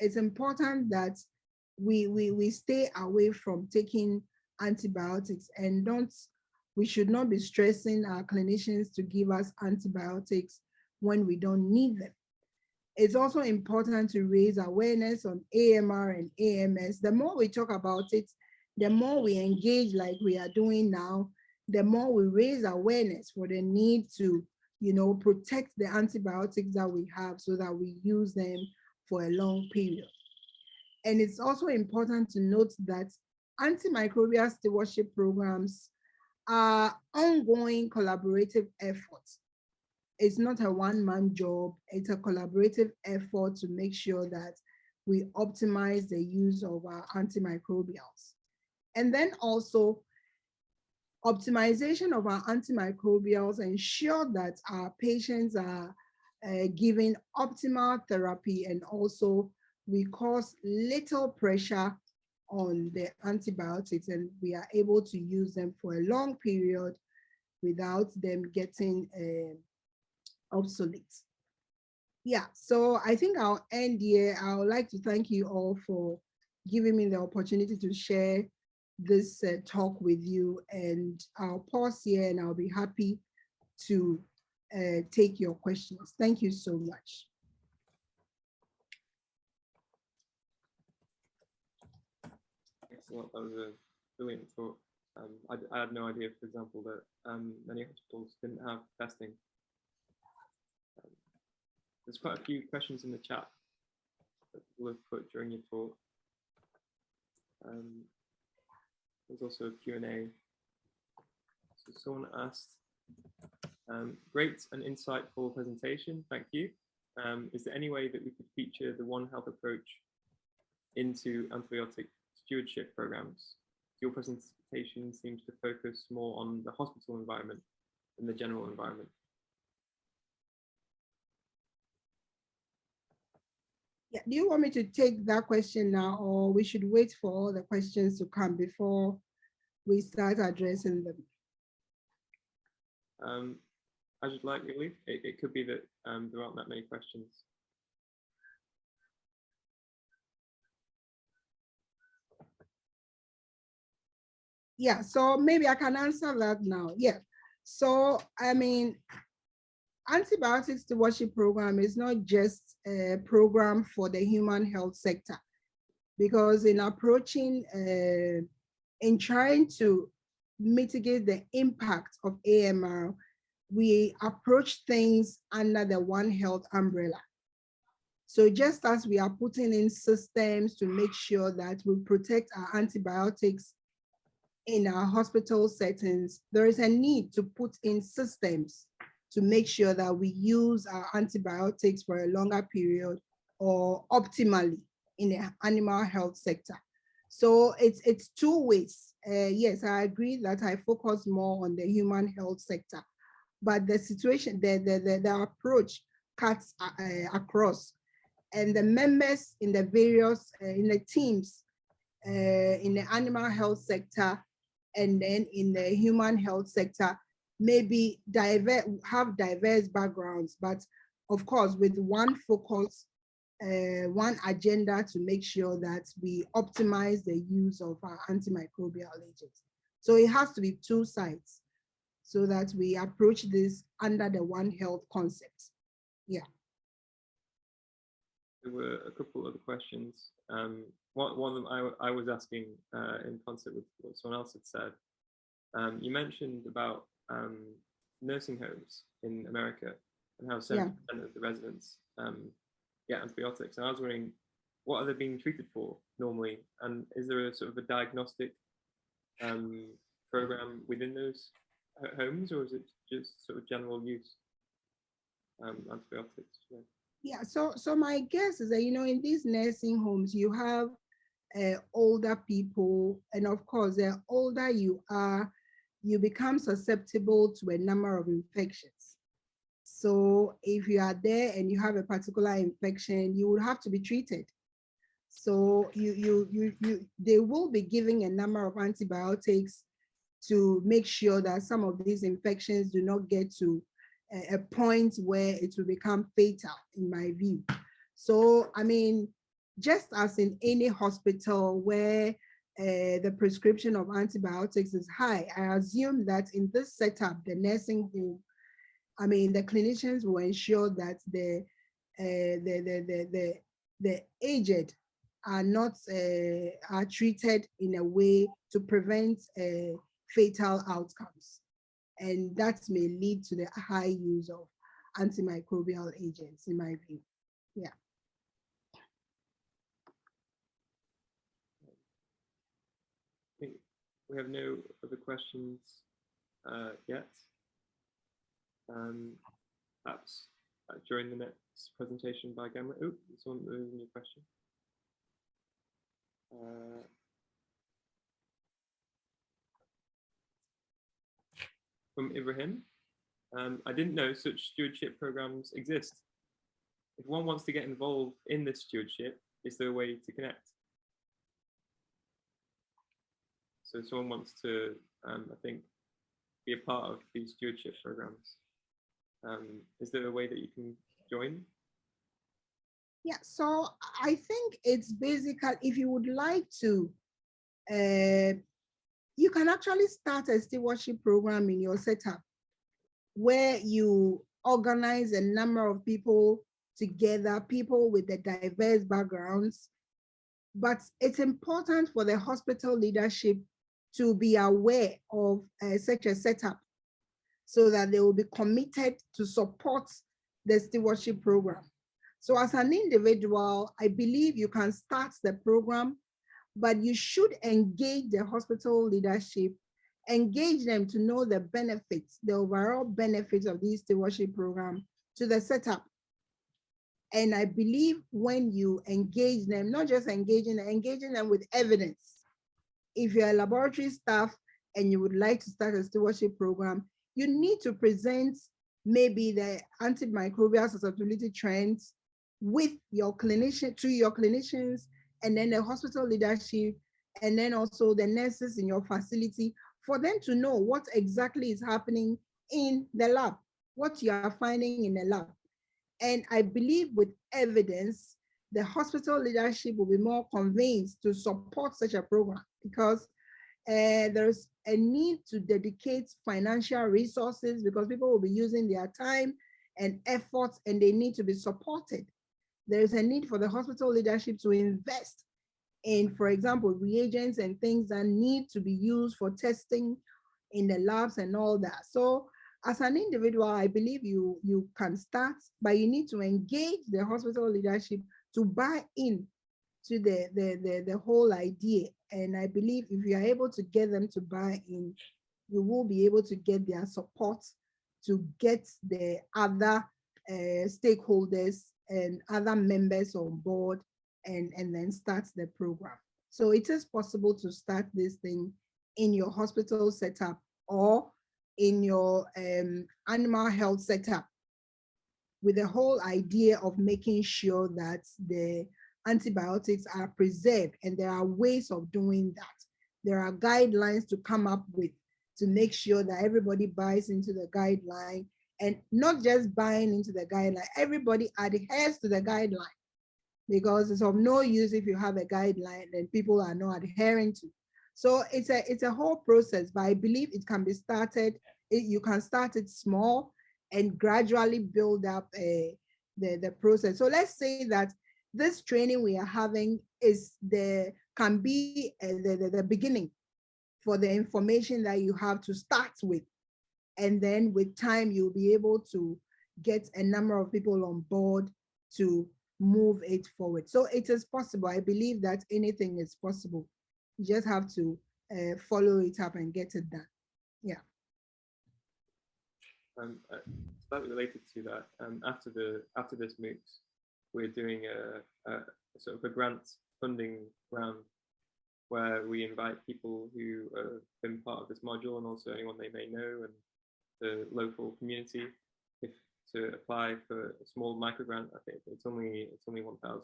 it's important that we stay away from taking antibiotics, and we should not be stressing our clinicians to give us antibiotics when we don't need them. It's also important to raise awareness on AMR and AMS. The more we talk about it, the more we engage like we are doing now, the more we raise awareness for the need to, protect the antibiotics that we have so that we use them for a long period. And it's also important to note that antimicrobial stewardship programs are ongoing collaborative efforts. It's not a one-man job, it's a collaborative effort to make sure that we optimize the use of our antimicrobials. And then also, optimization of our antimicrobials ensure that our patients are given optimal therapy, and also we cause little pressure on the antibiotics, and we are able to use them for a long period without them getting obsolete. Yeah, so I think I'll end here. I would like to thank you all for giving me the opportunity to share this talk with you, and I'll pause here and I'll be happy to take your questions. Thank you so much. Thanks a lot. That was a brilliant talk. I had no idea, for example, that many hospitals didn't have testing. There's quite a few questions in the chat that people have put during your talk. There's also a Q&A. So someone asked, great and insightful presentation, thank you. Is there any way that we could feature the One Health approach into antibiotic stewardship programs? Your presentation seems to focus more on the hospital environment than the general environment. Yeah, do you want me to take that question now, or we should wait for all the questions to come before we start addressing them? As you'd like, really. It could be that there aren't that many questions. Yeah, so maybe I can answer that now. Yeah, so I mean, antibiotic stewardship program is not just a program for the human health sector, because in approaching, in trying to mitigate the impact of AMR, we approach things under the One Health umbrella. So just as we are putting in systems to make sure that we protect our antibiotics in our hospital settings, there is a need to put in systems to make sure that we use our antibiotics for a longer period or optimally in the animal health sector. So it's two ways. Yes, I agree that I focus more on the human health sector, but the situation, the approach cuts across, and the members in the various, in the teams, in the animal health sector, and then in the human health sector, maybe have diverse backgrounds, but of course with one focus, one agenda to make sure that we optimize the use of our antimicrobial agents. So it has to be two sides so that we approach this under the One Health concept. Yeah. There were a couple other questions. One of them I was asking in concert with what someone else had said. You mentioned about nursing homes in America and how 70% of the residents get antibiotics. And I was wondering, what are they being treated for normally? And is there a sort of a diagnostic program within those homes, or is it just sort of general use antibiotics? Yeah, so my guess is that, in these nursing homes, you have older people, and of course, the older you are, you become susceptible to a number of infections. So if you are there and you have a particular infection, you will have to be treated. So they will be giving a number of antibiotics to make sure that some of these infections do not get to a point where it will become fatal, in my view. So, I mean, just as in any hospital where the prescription of antibiotics is high, I assume that in this setup, the nursing home, I mean, the clinicians will ensure that the aged are not are treated in a way to prevent fatal outcomes, and that may lead to the high use of antimicrobial agents, in my view. Yeah. We have no other questions yet. Perhaps during the next presentation by Gamma. Oh, there's a new question. From Ibrahim. I didn't know such stewardship programs exist. If one wants to get involved in this stewardship, is there a way to connect? So someone wants to, I think, be a part of these stewardship programs. Is there a way that you can join? Yeah, so I think it's basically, if you would like to, you can actually start a stewardship program in your setup where you organize a number of people together, people with the diverse backgrounds. But it's important for the hospital leadership to be aware of such a setup so that they will be committed to support the stewardship program. So as an individual, I believe you can start the program, but you should engage the hospital leadership, engage them to know the benefits, the overall benefits of this stewardship program to the setup. And I believe when you engage them, not just engaging them with evidence. If you're a laboratory staff and you would like to start a stewardship program, you need to present maybe the antimicrobial susceptibility trends with your clinician, to your clinicians, and then the hospital leadership, and then also the nurses in your facility, for them to know what exactly is happening in the lab, what you are finding in the lab. And I believe with evidence, the hospital leadership will be more convinced to support such a program, because there's a need to dedicate financial resources, because people will be using their time and efforts and they need to be supported. There is a need for the hospital leadership to invest in, for example, reagents and things that need to be used for testing in the labs and all that. So as an individual, I believe you can start, but you need to engage the hospital leadership to buy in to the whole idea. And I believe if you are able to get them to buy in, you will be able to get their support to get the other stakeholders and other members on board, and then start the program. So it is possible to start this thing in your hospital setup or in your animal health setup, with the whole idea of making sure that the antibiotics are preserved. And there are ways of doing that. There are guidelines to come up with to make sure that everybody buys into the guideline, and not just buying into the guideline, everybody adheres to the guideline, because it's of no use if you have a guideline and people are not adhering to. So it's a whole process, but I believe it can be started. You can start it small and gradually build up the process. So let's say that this training we are having can be the beginning for the information that you have to start with. And then with time, you'll be able to get a number of people on board to move it forward. So it is possible. I believe that anything is possible. You just have to follow it up and get it done. Yeah. Slightly related to that, after this MOOC, we're doing a sort of a grant funding round where we invite people who have been part of this module, and also anyone they may know, and the local community, to apply for a small micro grant. I think it's only 1,000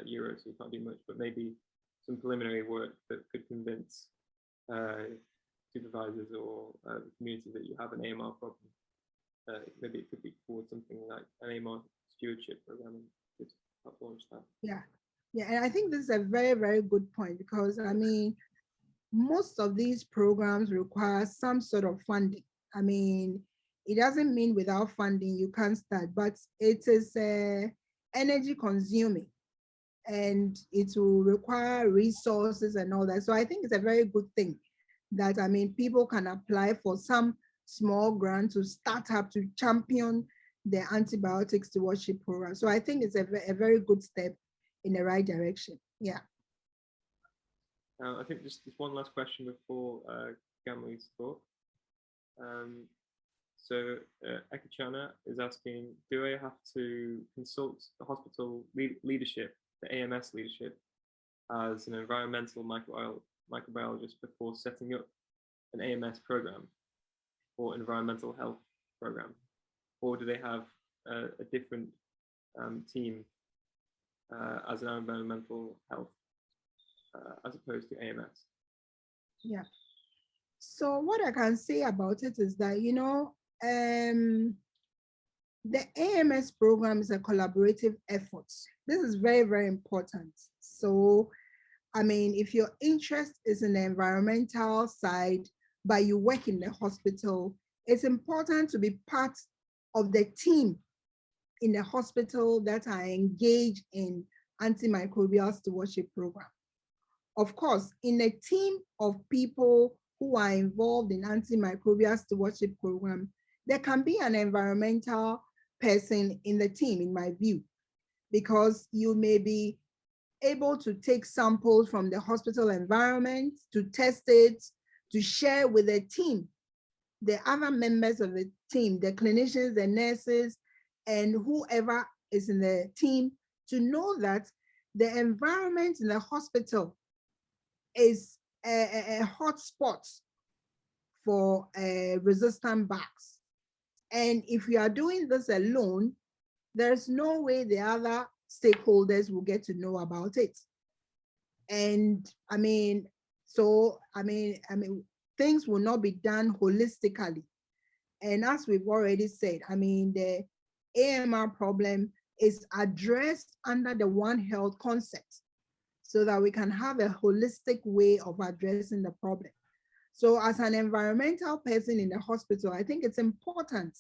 euros, so you can't do much, but maybe some preliminary work that could convince supervisors or the community that you have an AMR problem. maybe it could be called something like an AMR Stewardship program, and could help launch that. Yeah, and I think this is a very, very good point, because I mean, most of these programs require some sort of funding. I mean, it doesn't mean without funding you can't start, but it is energy consuming, and it will require resources and all that. So I think it's a very good thing that, I mean, people can apply for some small grant to start up to champion the antibiotic stewardship program. So I think it's a very good step in the right direction. Yeah. I think just one last question before Gamli's talk. So Ekachana is asking, do I have to consult the hospital leadership, the AMS leadership, as an environmental microbiologist before setting up an AMS program or environmental health program? Or do they have a different team as an environmental health as opposed to AMS? Yeah. So what I can say about it is that, you know, the AMS program is a collaborative effort. This is very, very important. So, I mean, if your interest is in the environmental side, but you work in the hospital, it's important to be part of the team in the hospital that are engaged in antimicrobial stewardship program. Of course, in a team of people who are involved in antimicrobial stewardship program, there can be an environmental person in the team, in my view, because you may be able to take samples from the hospital environment, to test it, to share with the team, the other members of the team, the clinicians, the nurses, and whoever is in the team, to know that the environment in the hospital is a hot spot for resistant bugs. And if you are doing this alone, there's no way the other stakeholders will get to know about it. And I mean, so I mean, things will not be done holistically. And as we've already said, I mean, the AMR problem is addressed under the One Health concept, so that we can have a holistic way of addressing the problem. So as an environmental person in the hospital, I think it's important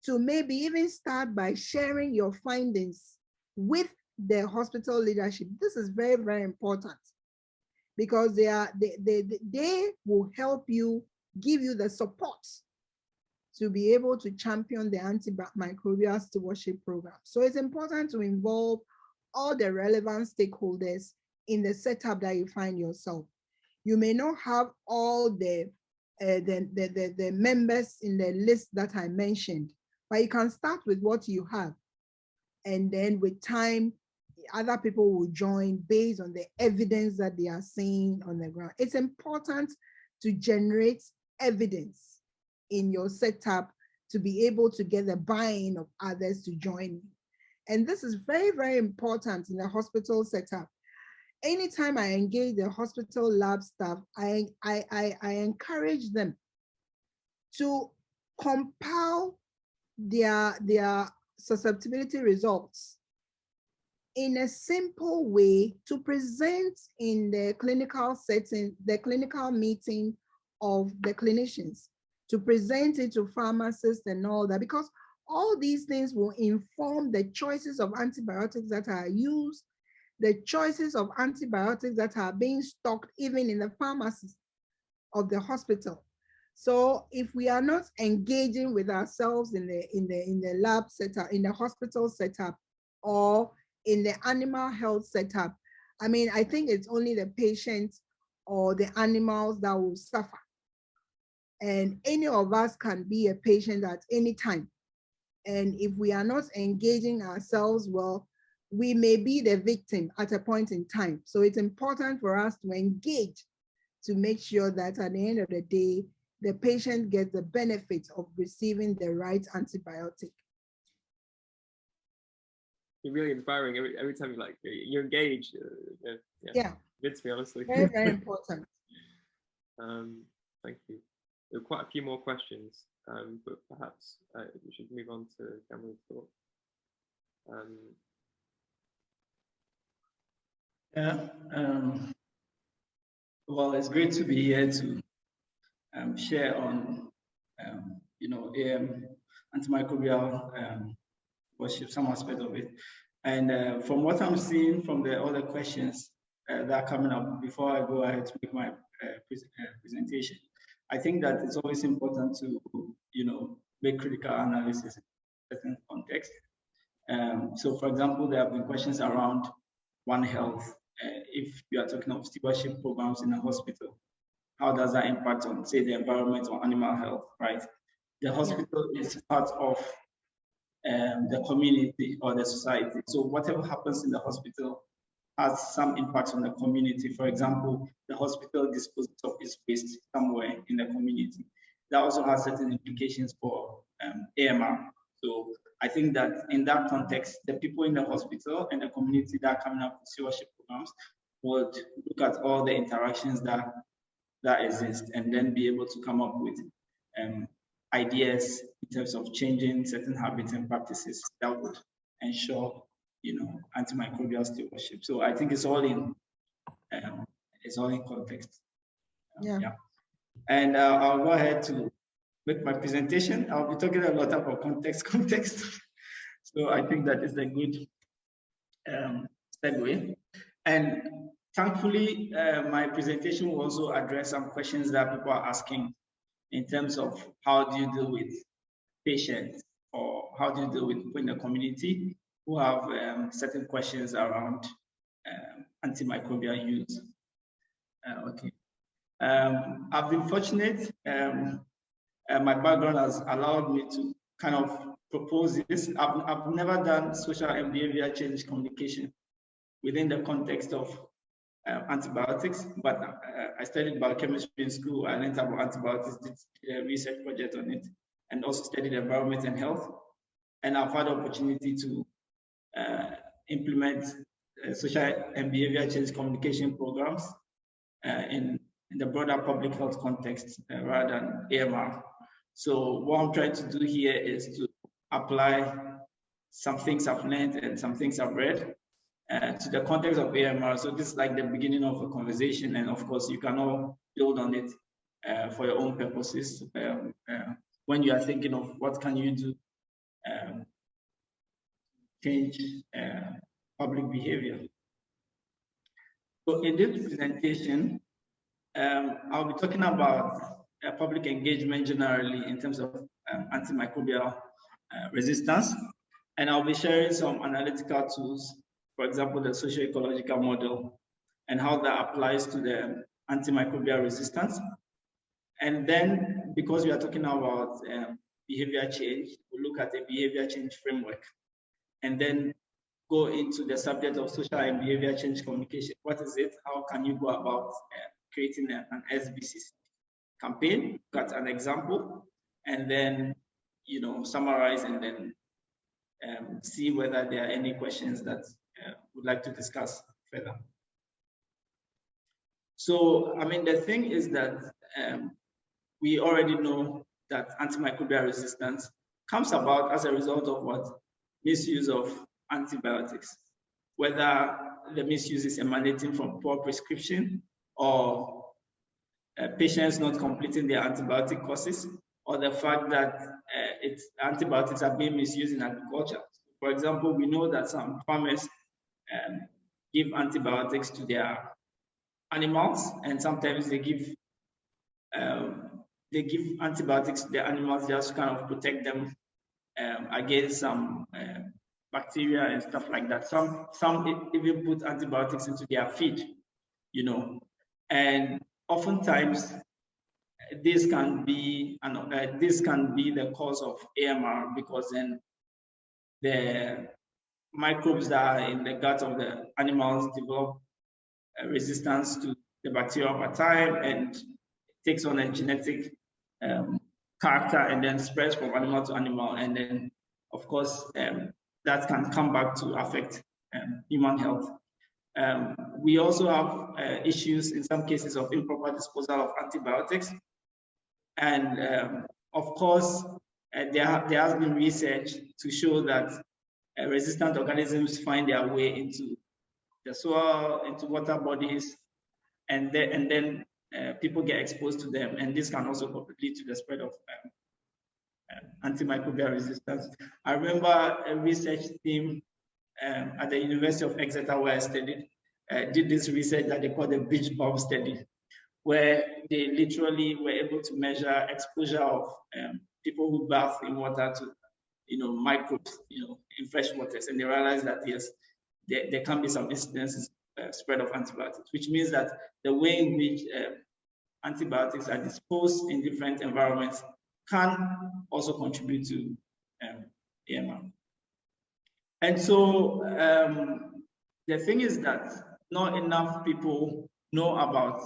to maybe even start by sharing your findings with the hospital leadership. This is very, very important, because they will help you, give you the support to be able to champion the antimicrobial stewardship program. So it's important to involve all the relevant stakeholders in the setup that you find yourself. You may not have all the members in the list that I mentioned, but you can start with what you have. And then with time, other people will join based on the evidence that they are seeing on the ground. It's important to generate evidence in your setup to be able to get the buy-in of others to join you. And this is very, very important in the hospital setup. Anytime I engage the hospital lab staff, I encourage them to compile their susceptibility results in a simple way to present in the clinical setting, the clinical meeting of the clinicians, to present it to pharmacists and all that, because all these things will inform the choices of antibiotics that are used, the choices of antibiotics that are being stocked even in the pharmacies of the hospital. So if we are not engaging with ourselves in the lab setup, in the hospital setup, or in the animal health setup, I mean, I think it's only the patients or the animals that will suffer. And any of us can be a patient at any time. And if we are not engaging ourselves well, we may be the victim at a point in time. So it's important for us to engage to make sure that at the end of the day, the patient gets the benefit of receiving the right antibiotic. You're really inspiring every time you're engaged. Yeah. Good, to be honestly. Very, very important. Thank you. there are quite a few more questions, but perhaps we should move on to Gamal's thought. Well, it's great to be here to share on, antimicrobial stewardship, some aspect of it. And from what I'm seeing from the other questions that are coming up before I go ahead to make my presentation, I think that it's always important to, make critical analysis in certain context. So, for example, there have been questions around One Health. If you are talking of stewardship programs in a hospital, how does that impact on, say, the environment or animal health, right? The hospital is part of the community or the society. So whatever happens in the hospital has some impact on the community. For example, the hospital disposes of its waste somewhere in the community. That also has certain implications for AMR. So I think that in that context, the people in the hospital and the community that are coming up with stewardship programs would look at all the interactions that exist and then be able to come up with ideas in terms of changing certain habits and practices that would ensure, antimicrobial stewardship. So I think it's all in context. And I'll go ahead to make my presentation. I'll be talking a lot about context. So I think that is a good segue. And thankfully, my presentation will also address some questions that people are asking in terms of how do you deal with patients, or how do you deal with people in the community who have certain questions around antimicrobial use. I've been fortunate. My background has allowed me to kind of propose this. I've never done social and behavior change communication within the context of antibiotics, but I studied biochemistry in school. I learned about antibiotics, did a research project on it, and also studied environment and health. And I've had the opportunity to implement social and behavior change communication programs in the broader public health context rather than AMR. So what I'm trying to do here is to apply some things I've learned and some things I've read to the context of AMR. So this is like the beginning of a conversation, and of course you can all build on it for your own purposes when you are thinking of what can you do change public behavior. So in this presentation, I'll be talking about public engagement generally in terms of antimicrobial resistance, and I'll be sharing some analytical tools, for example, the socio-ecological model and how that applies to the antimicrobial resistance. And then, because we are talking about behavior change, we'll look at the behavior change framework and then go into the subject of social and behavior change communication. What is it? How can you go about creating an SBCC campaign? Got an example, and then summarize and then see whether there are any questions that would like to discuss further. So, I mean, the thing is that we already know that antimicrobial resistance comes about as a result of what? Misuse of antibiotics, whether the misuse is emanating from poor prescription or patients not completing their antibiotic courses, or the fact that antibiotics are being misused in agriculture. For example, we know that some farmers give antibiotics to their animals, and sometimes they give antibiotics to their animals just to kind of protect them against some bacteria and stuff like that. Some even put antibiotics into their feed, and oftentimes this can be the cause of AMR, because then the microbes that are in the gut of the animals develop resistance to the bacteria over time, and it takes on a genetic character and then spreads from animal to animal, and then of course that can come back to affect human health. We also have issues in some cases of improper disposal of antibiotics, And of course, there has been research to show that resistant organisms find their way into the soil, into water bodies, and then people get exposed to them, and this can also lead to the spread of antimicrobial resistance. I remember a research team at the University of Exeter, where I studied, did this research that they call the beach bomb study, where they literally were able to measure exposure of people who bath in water to, microbes, in fresh waters, and they realized that yes, there can be some incidents spread of antibiotics, which means that the way in which antibiotics are disposed in different environments can also contribute to AMR. And so the thing is that not enough people know about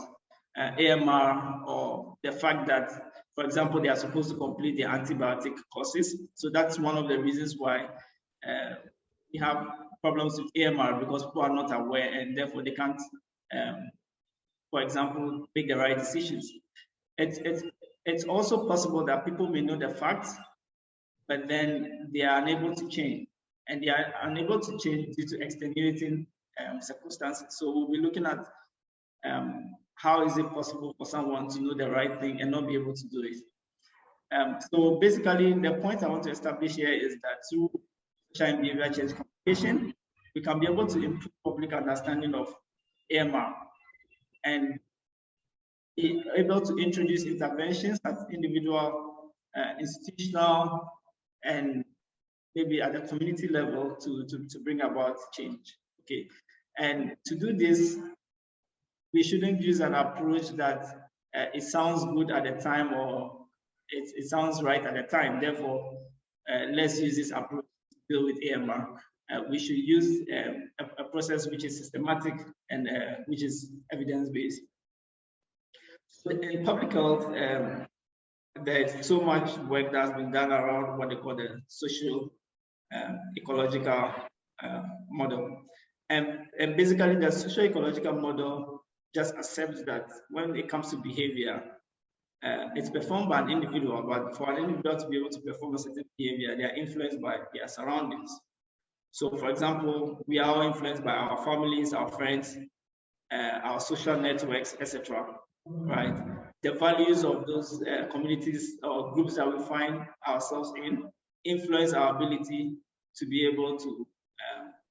AMR, or the fact that, for example, they are supposed to complete the antibiotic courses. So that's one of the reasons why we have problems with AMR, because people are not aware, and therefore they can't, for example, make the right decisions. It's also possible that people may know the facts, but then they are unable to change, and they are unable to change due to extenuating circumstances. So we'll be looking at how is it possible for someone to know the right thing and not be able to do it. So basically, the point I want to establish here is that through social and behavior change communication, we can be able to improve public understanding of AMR and be able to introduce interventions at individual, institutional, and maybe at the community level to bring about change. Okay, and to do this, we shouldn't use an approach that it sounds good at the time, or it sounds right at the time. Therefore, let's use this approach to deal with AMR. We should use a process which is systematic and which is evidence-based. So in public health, there's so much work that's been done around what they call the social ecological model. And basically, the social ecological model just accepts that when it comes to behavior, it's performed by an individual, but for an individual to be able to perform a certain behavior, they are influenced by their surroundings. So, for example, we are all influenced by our families, our friends, our social networks, etc. Right? The values of those communities or groups that we find ourselves in influence our ability to be able to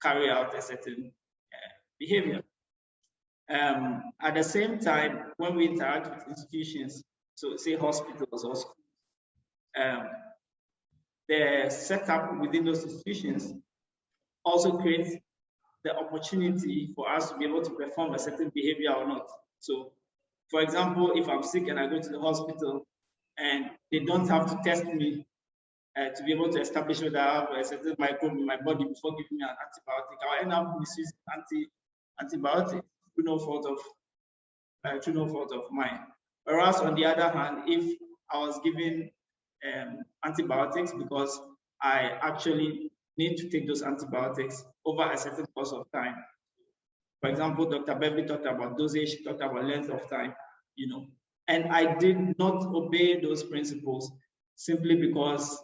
carry out a certain behavior. At the same time, when we interact with institutions, so say hospitals or schools, the setup within those institutions also creates the opportunity for us to be able to perform a certain behavior or not. So, for example, if I'm sick and I go to the hospital and they don't have to test me to be able to establish whether I have a certain microbe in my body before giving me an antibiotic, I'll end up misusing antibiotics through no fault of mine. Whereas on the other hand, if I was given antibiotics because I actually need to take those antibiotics over a certain course of time. For example, Dr. Beverly talked about dosage, she talked about length of time, and I did not obey those principles simply because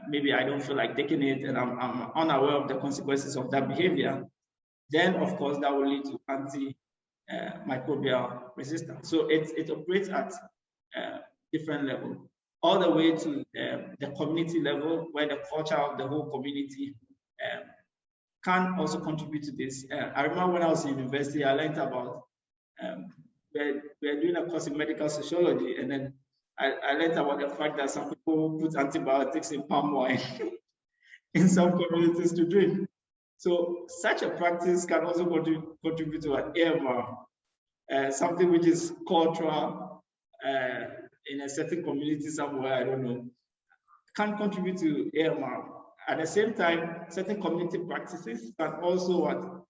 maybe I don't feel like taking it and I'm unaware of the consequences of that behavior. Then, of course, that will lead to antimicrobial resistance. So it operates at different levels, all the way to the community level, where the culture of the whole community can also contribute to this. I remember when I was in university, I learned about, we're doing a course in medical sociology, and then I learned about the fact that some people put antibiotics in palm wine in some communities to drink. So such a practice can also contribute to an AMR, something which is cultural in a certain community somewhere, I don't know, can contribute to AMR. At the same time, certain community practices can also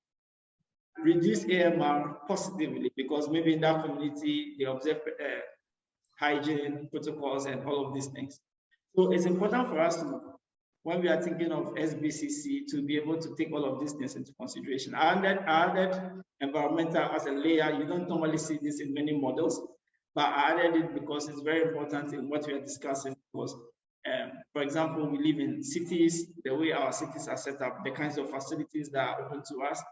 reduce AMR positively, because maybe in that community they observe hygiene protocols and all of these things. So it's important for us to, when we are thinking of SBCC, to be able to take all of these things into consideration. I added environmental as a layer. You don't normally see this in many models, but I added it because it's very important in what we are discussing. Because, for example, we live in cities, the way our cities are set up, the kinds of facilities that are open to us,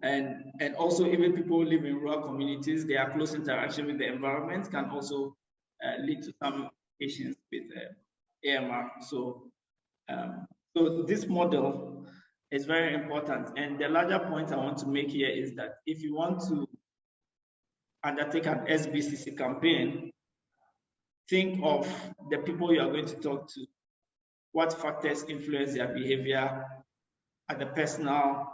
and also even people who live in rural communities, their close interaction with the environment can also lead to some issues with AMR. So, so this model is very important. And the larger point I want to make here is that if you want to undertake an SBCC campaign, think of the people you are going to talk to, what factors influence their behavior at the personal,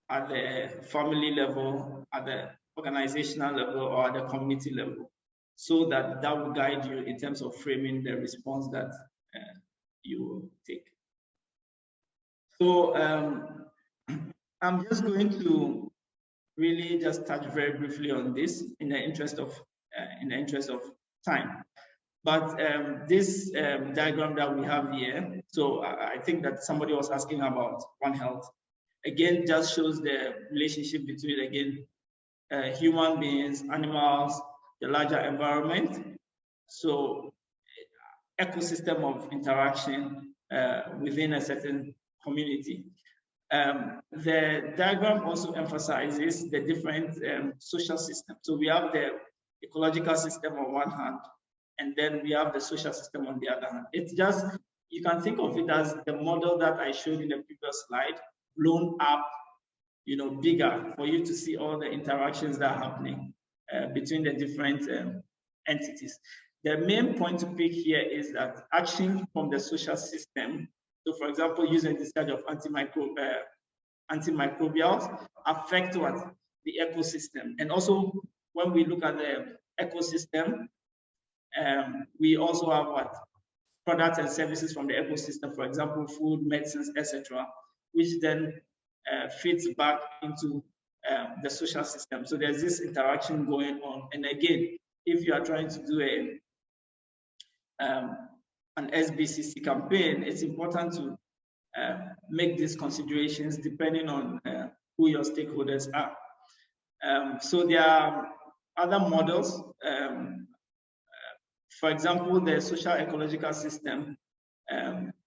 at the family level, at the organizational level, or at the community level, so that that will guide you in terms of framing the response that you will take. So I'm just going to really just touch very briefly on this in the interest of time. But this diagram that we have here, so I think that somebody was asking about One Health. Again, just shows the relationship between, again, human beings, animals, the larger environment. So ecosystem of interaction within a certain community. The diagram also emphasizes the different social systems. So we have the ecological system on one hand, and then we have the social system on the other hand. It's just, you can think of it as the model that I showed in the previous slide, blown up, bigger, for you to see all the interactions that are happening between the different entities. The main point to pick here is that action from the social system, so for example, using the study of antimicrobials, affect what? The ecosystem. And also, when we look at the ecosystem, we also have what? Products and services from the ecosystem, for example, food, medicines, etc., which then feeds back into the social system. So there's this interaction going on. And again, if you are trying to do an SBCC campaign, it's important to make these considerations depending on who your stakeholders are. So there are other models. For example, the social ecological system,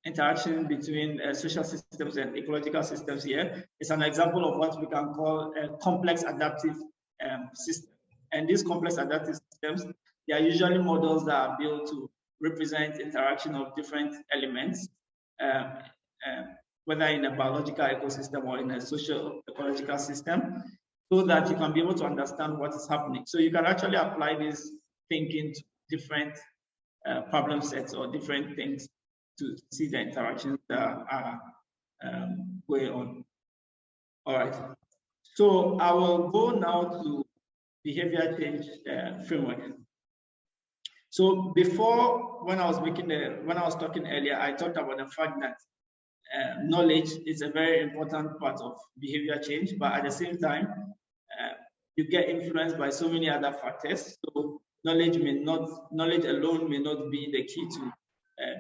interaction between social systems and ecological systems here is an example of what we can call a complex adaptive system. And these complex adaptive systems, they are usually models that are built to represent interaction of different elements, whether in a biological ecosystem or in a social ecological system, so that you can be able to understand what is happening. So you can actually apply this thinking to different problem sets or different things to see the interactions that are going on. All right. So I will go now to behavior change framework. So before, when I was talking earlier, I talked about the fact that knowledge is a very important part of behavior change, but at the same time, you get influenced by so many other factors. So knowledge alone may not be the key to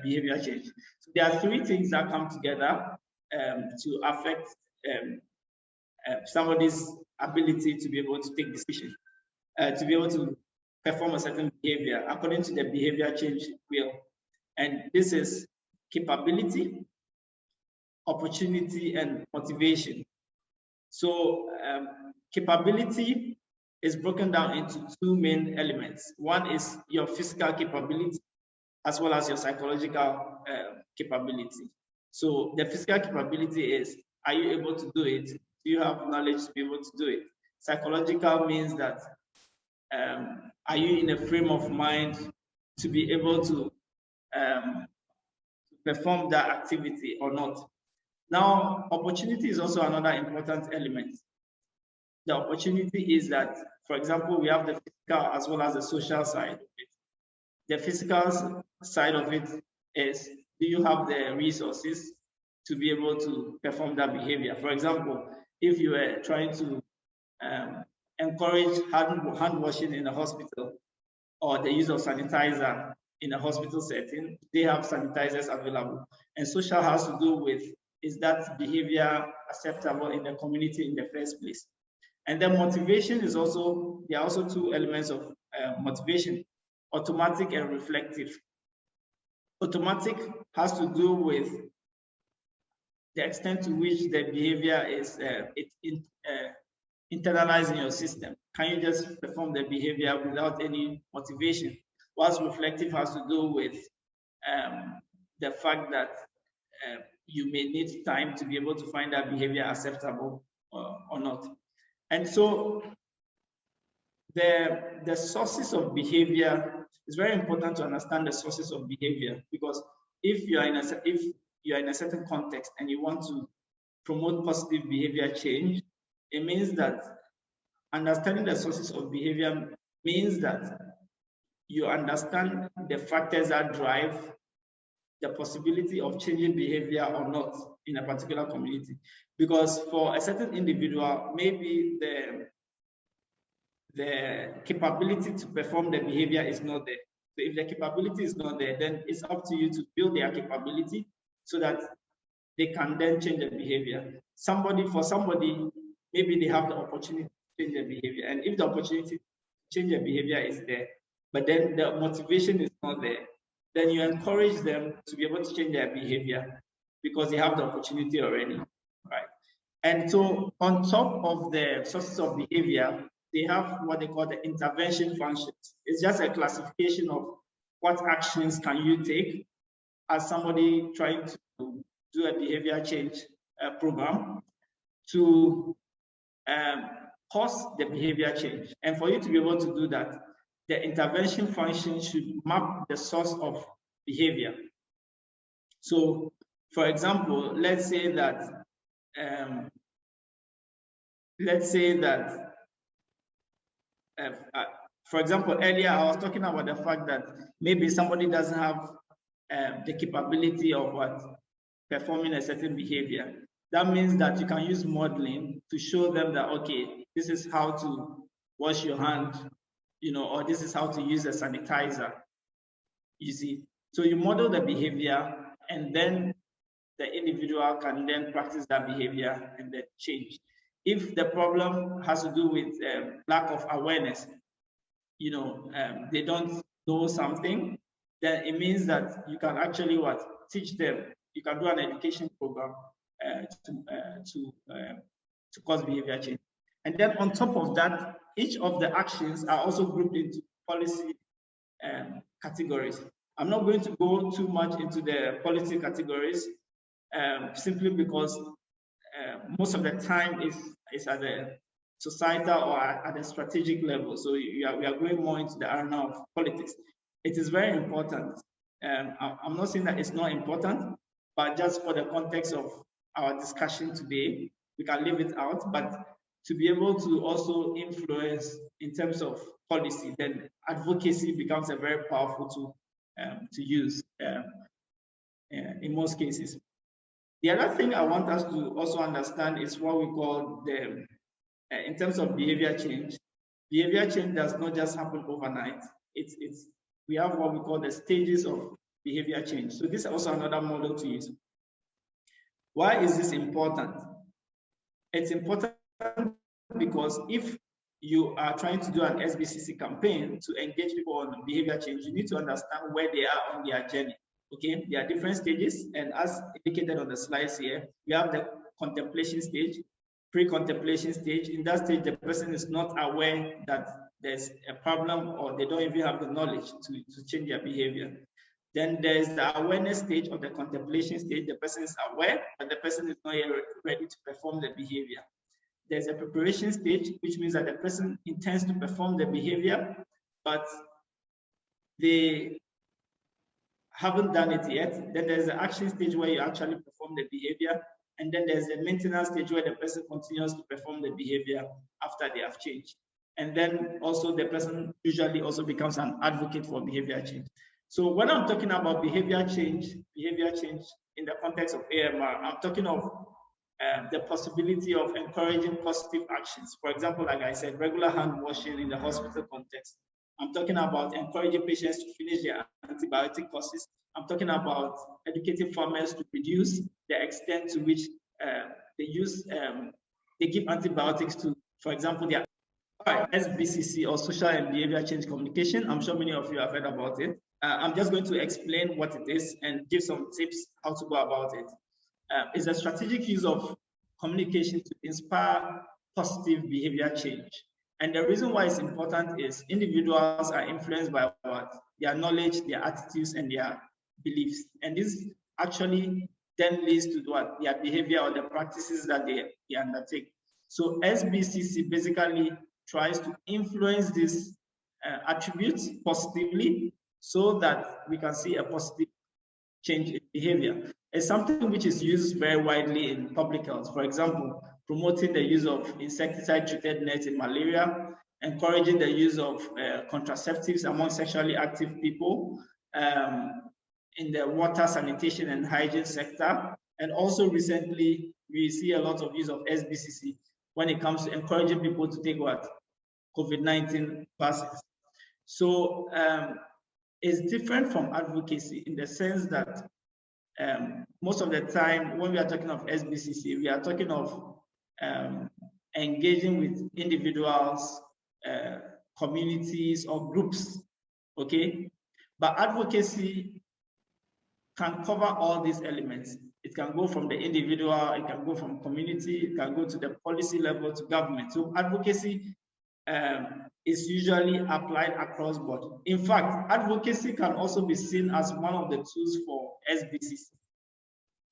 behavior change. So there are three things that come together to affect somebody's ability to be able to take decisions, to be able to perform a certain behavior according to the behavior change wheel. And this is capability, opportunity, and motivation. So capability is broken down into two main elements. One is your physical capability as well as your psychological capability. So the physical capability is, are you able to do it? Do you have knowledge to be able to do it? Psychological means that, are you in a frame of mind to be able to perform that activity or not? Now, opportunity is also another important element. The opportunity is that, for example, we have the physical as well as the social side of it. The physical side of it is, do you have the resources to be able to perform that behavior? For example, if you are trying to encourage hand washing in a hospital or the use of sanitizer in a hospital setting, they have sanitizers available. And social has to do with, is that behavior acceptable in the community in the first place? And then motivation is also, there are also two elements of motivation, automatic and reflective. Automatic has to do with the extent to which the behavior is internalized in your system. Can you just perform the behavior without any motivation? Whilst reflective has to do with the fact that you may need time to be able to find that behavior acceptable or not. And so the sources of behavior, it's very important to understand the sources of behavior, because if you are in a certain context and you want to promote positive behavior change, it means that understanding the sources of behavior means that you understand the factors that drive the possibility of changing behavior or not in a particular community. Because for a certain individual, maybe the capability to perform the behavior is not there. So if the capability is not there, then it's up to you to build their capability so that they can then change their behavior. For somebody, maybe they have the opportunity to change their behavior. And if the opportunity to change their behavior is there, but then the motivation is not there, then you encourage them to be able to change their behavior because they have the opportunity already, right? And so on top of the sources of behavior, they have what they call the intervention functions. It's just a classification of what actions can you take as somebody trying to do a behavior change program to cause the behavior change. And for you to be able to do that, the intervention function should map the source of behavior. So, for example, let's say that for example, earlier I was talking about the fact that maybe somebody doesn't have the capability of performing a certain behavior. That means that you can use modeling to show them that, okay, this is how to wash your hand, or this is how to use a sanitizer, you see. So you model the behavior, and then the individual can then practice that behavior and then change. If the problem has to do with lack of awareness, they don't know something, then it means that you can actually teach them. You can do an education program to cause behavior change. And then on top of that, each of the actions are also grouped into policy categories. I'm not going to go too much into the policy categories simply because most of the time is at the societal or at the strategic level. So we are going more into the arena of politics. It is very important. I'm not saying that it's not important, but just for the context of our discussion today, we can leave it out. But to be able to also influence in terms of policy, then advocacy becomes a very powerful tool to use in most cases. The other thing I want us to also understand is what we call in terms of behavior change. Behavior change does not just happen overnight. We have what we call the stages of behavior change. So this is also another model to use. Why is this important? It's important because if you are trying to do an SBCC campaign to engage people on behavior change, you need to understand where they are on their journey. Okay, there are different stages, and as indicated on the slides here, we have the contemplation stage, pre-contemplation stage. In that stage, the person is not aware that there's a problem, or they don't even have the knowledge to change their behavior. Then there's the awareness stage of the contemplation stage. The person is aware, but the person is not yet ready to perform the behavior. There's a preparation stage, which means that the person intends to perform the behavior, but they haven't done it yet. Then there's the action stage where you actually perform the behavior. And then there's the maintenance stage where the person continues to perform the behavior after they have changed. And then also the person usually also becomes an advocate for behavior change. So when I'm talking about behavior change in the context of AMR, I'm talking of the possibility of encouraging positive actions. For example, like I said, regular hand washing in the hospital context. I'm talking about encouraging patients to finish their antibiotic courses. I'm talking about educating farmers to reduce the extent to which they give antibiotics to, for example, their All right, SBCC, or Social and Behavior Change Communication. I'm sure many of you have heard about it. I'm just going to explain what it is and give some tips how to go about it. It's a strategic use of communication to inspire positive behavior change. And the reason why it's important is individuals are influenced by what? Their knowledge, their attitudes, and their beliefs. And this actually then leads to what? Their behavior or the practices that they undertake. So SBCC basically tries to influence these attributes positively so that we can see a positive change in behavior. It's something which is used very widely in public health. For example, promoting the use of insecticide-treated nets in malaria, encouraging the use of contraceptives among sexually active people in the water, sanitation, and hygiene sector. And also recently, we see a lot of use of SBCC when it comes to encouraging people to take what? COVID-19 vaccines. So it's different from advocacy in the sense that most of the time when we are talking of SBCC, we are talking of engaging with individuals, communities, or groups, okay? But advocacy can cover all these elements. It can go from the individual, it can go from community, it can go to the policy level, to government. So advocacy is usually applied across board. In fact, advocacy can also be seen as one of the tools for SBCC.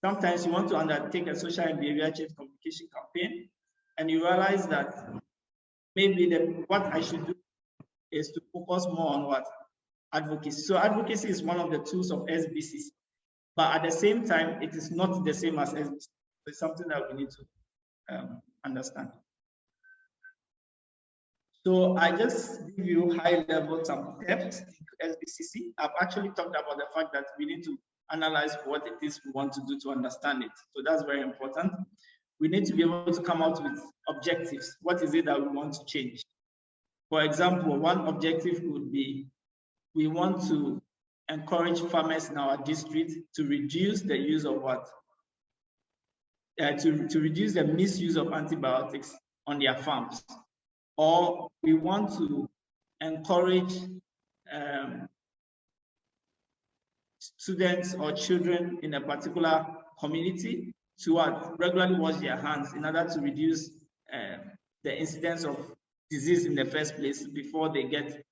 Sometimes you want to undertake a social and behavior change communication campaign, and you realize that maybe what I should do is to focus more on what? Advocacy. So advocacy is one of the tools of SBCC. But at the same time, it is not the same as SBCC. It's something that we need to understand. So I just give you high level some depth into SBCC. I've actually talked about the fact that we need to analyze what it is we want to do to understand it. So that's very important. We need to be able to come out with objectives. What is it that we want to change? For example, one objective would be we want to encourage farmers in our district to reduce the use of what? To reduce the misuse of antibiotics on their farms. Or we want to encourage students or children in a particular community to regularly wash their hands in order to reduce the incidence of disease in the first place before they get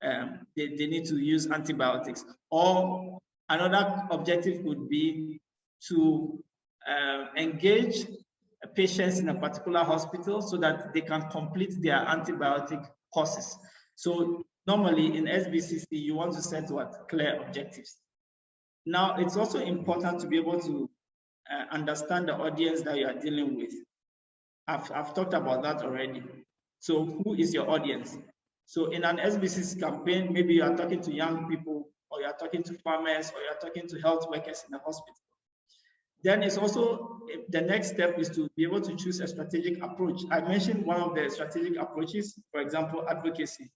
they need to use antibiotics. Or another objective would be to engage patients in a particular hospital so that they can complete their antibiotic courses. So normally in SBCC, you want to set what? Clear objectives. Now, it's also important to be able to understand the audience that you are dealing with. I've talked about that already. So who is your audience? So in an SBCC campaign, maybe you are talking to young people, or you are talking to farmers, or you are talking to health workers in the hospital. Then it's also, the next step is to be able to choose a strategic approach. I mentioned one of the strategic approaches, for example, advocacy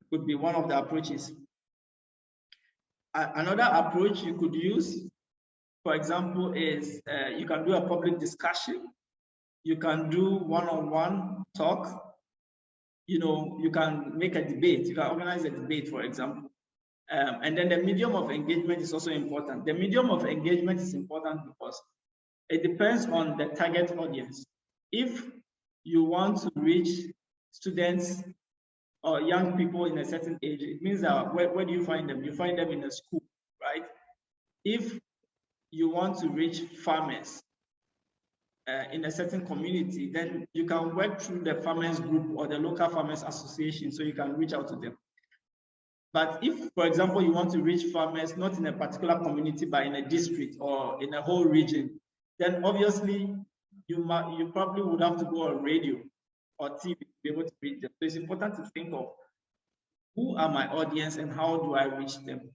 could be one of the approaches. Another approach you could use, for example, is you can do a public discussion. You can do one-on-one talk. You know, you can make a debate. You can organize a debate, for example. And then the medium of engagement is also important. The medium of engagement is important because it depends on the target audience. If you want to reach students or young people in a certain age, it means that where do you find them? You find them in a school, right? If you want to reach farmers in a certain community, then you can work through the farmers group or the local farmers association, so you can reach out to them. But if, for example, you want to reach farmers not in a particular community, but in a district or in a whole region, then obviously you probably would have to go on radio or TV to be able to reach them. So it's important to think of who are my audience and how do I reach them.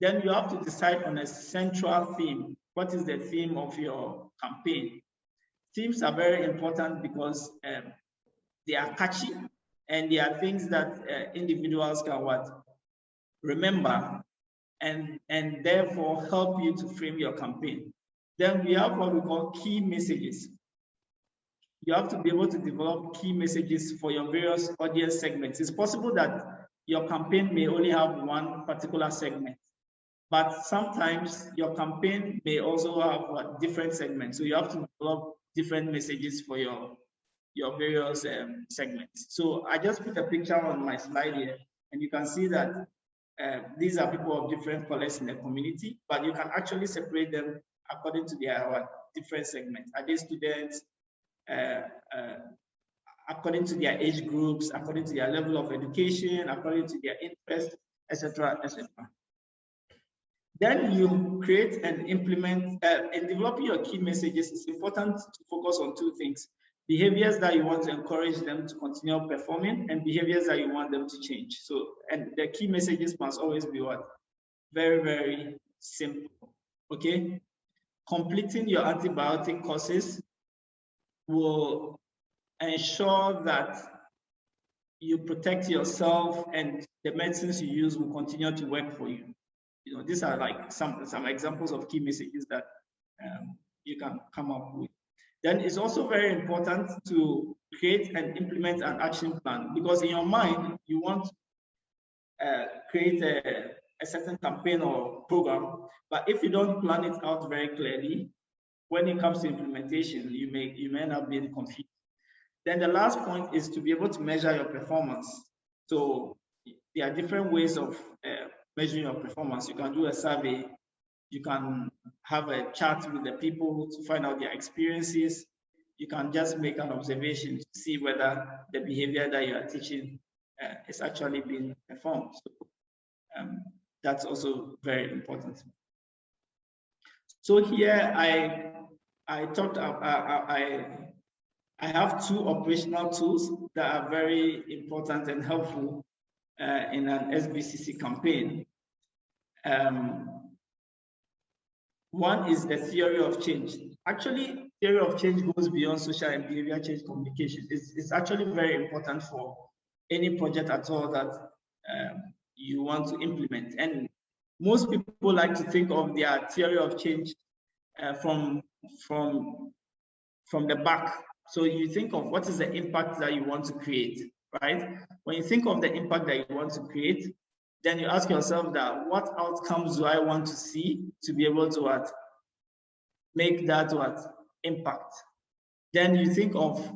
Then you have to decide on a central theme. What is the theme of your campaign? Themes are very important because they are catchy and they are things that individuals can remember and therefore help you to frame your campaign. Then we have what we call key messages. you have to be able to develop key messages for your various audience segments. It's possible that your campaign may only have one particular segment, but sometimes your campaign may also have different segments. So you have to develop different messages for your various segments. So I just put a picture on my slide here, and you can see that these are people of different colors in the community, but you can actually separate them according to their different segments. Are they students? According to their age groups, according to their level of education, according to their interest, etc., etc. Then you create and implement, in developing your key messages, it's important to focus on two things: behaviors that you want to encourage them to continue performing, and behaviors that you want them to change. So, and the key messages must always be what? Very, very simple, okay? Completing your antibiotic courses will ensure that you protect yourself and the medicines you use will continue to work for you. You know, these are like some examples of key messages that you can come up with. Then it's also very important to create and implement an action plan, because in your mind, you want to create a certain campaign or program, but if you don't plan it out very clearly, when it comes to implementation, you may end up being confused. Then the last point is to be able to measure your performance. So there are different ways of measuring your performance. You can do a survey, you can have a chat with the people to find out their experiences. You can just make an observation to see whether the behavior that you are teaching is actually being performed. So that's also very important. So here I talked about, I have two operational tools that are very important and helpful in an SBCC campaign. One is the theory of change. Actually, theory of change goes beyond social and behavior change communication. It's actually very important for any project at all that you want to implement. And most people like to think of their theory of change from the back. So you think of what is the impact that you want to create, right? When you think of the impact that you want to create, then you ask yourself that what outcomes do I want to see to be able to make that impact? Then you think of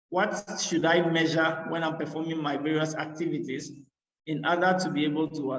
what should I measure when I'm performing my various activities in order to be able to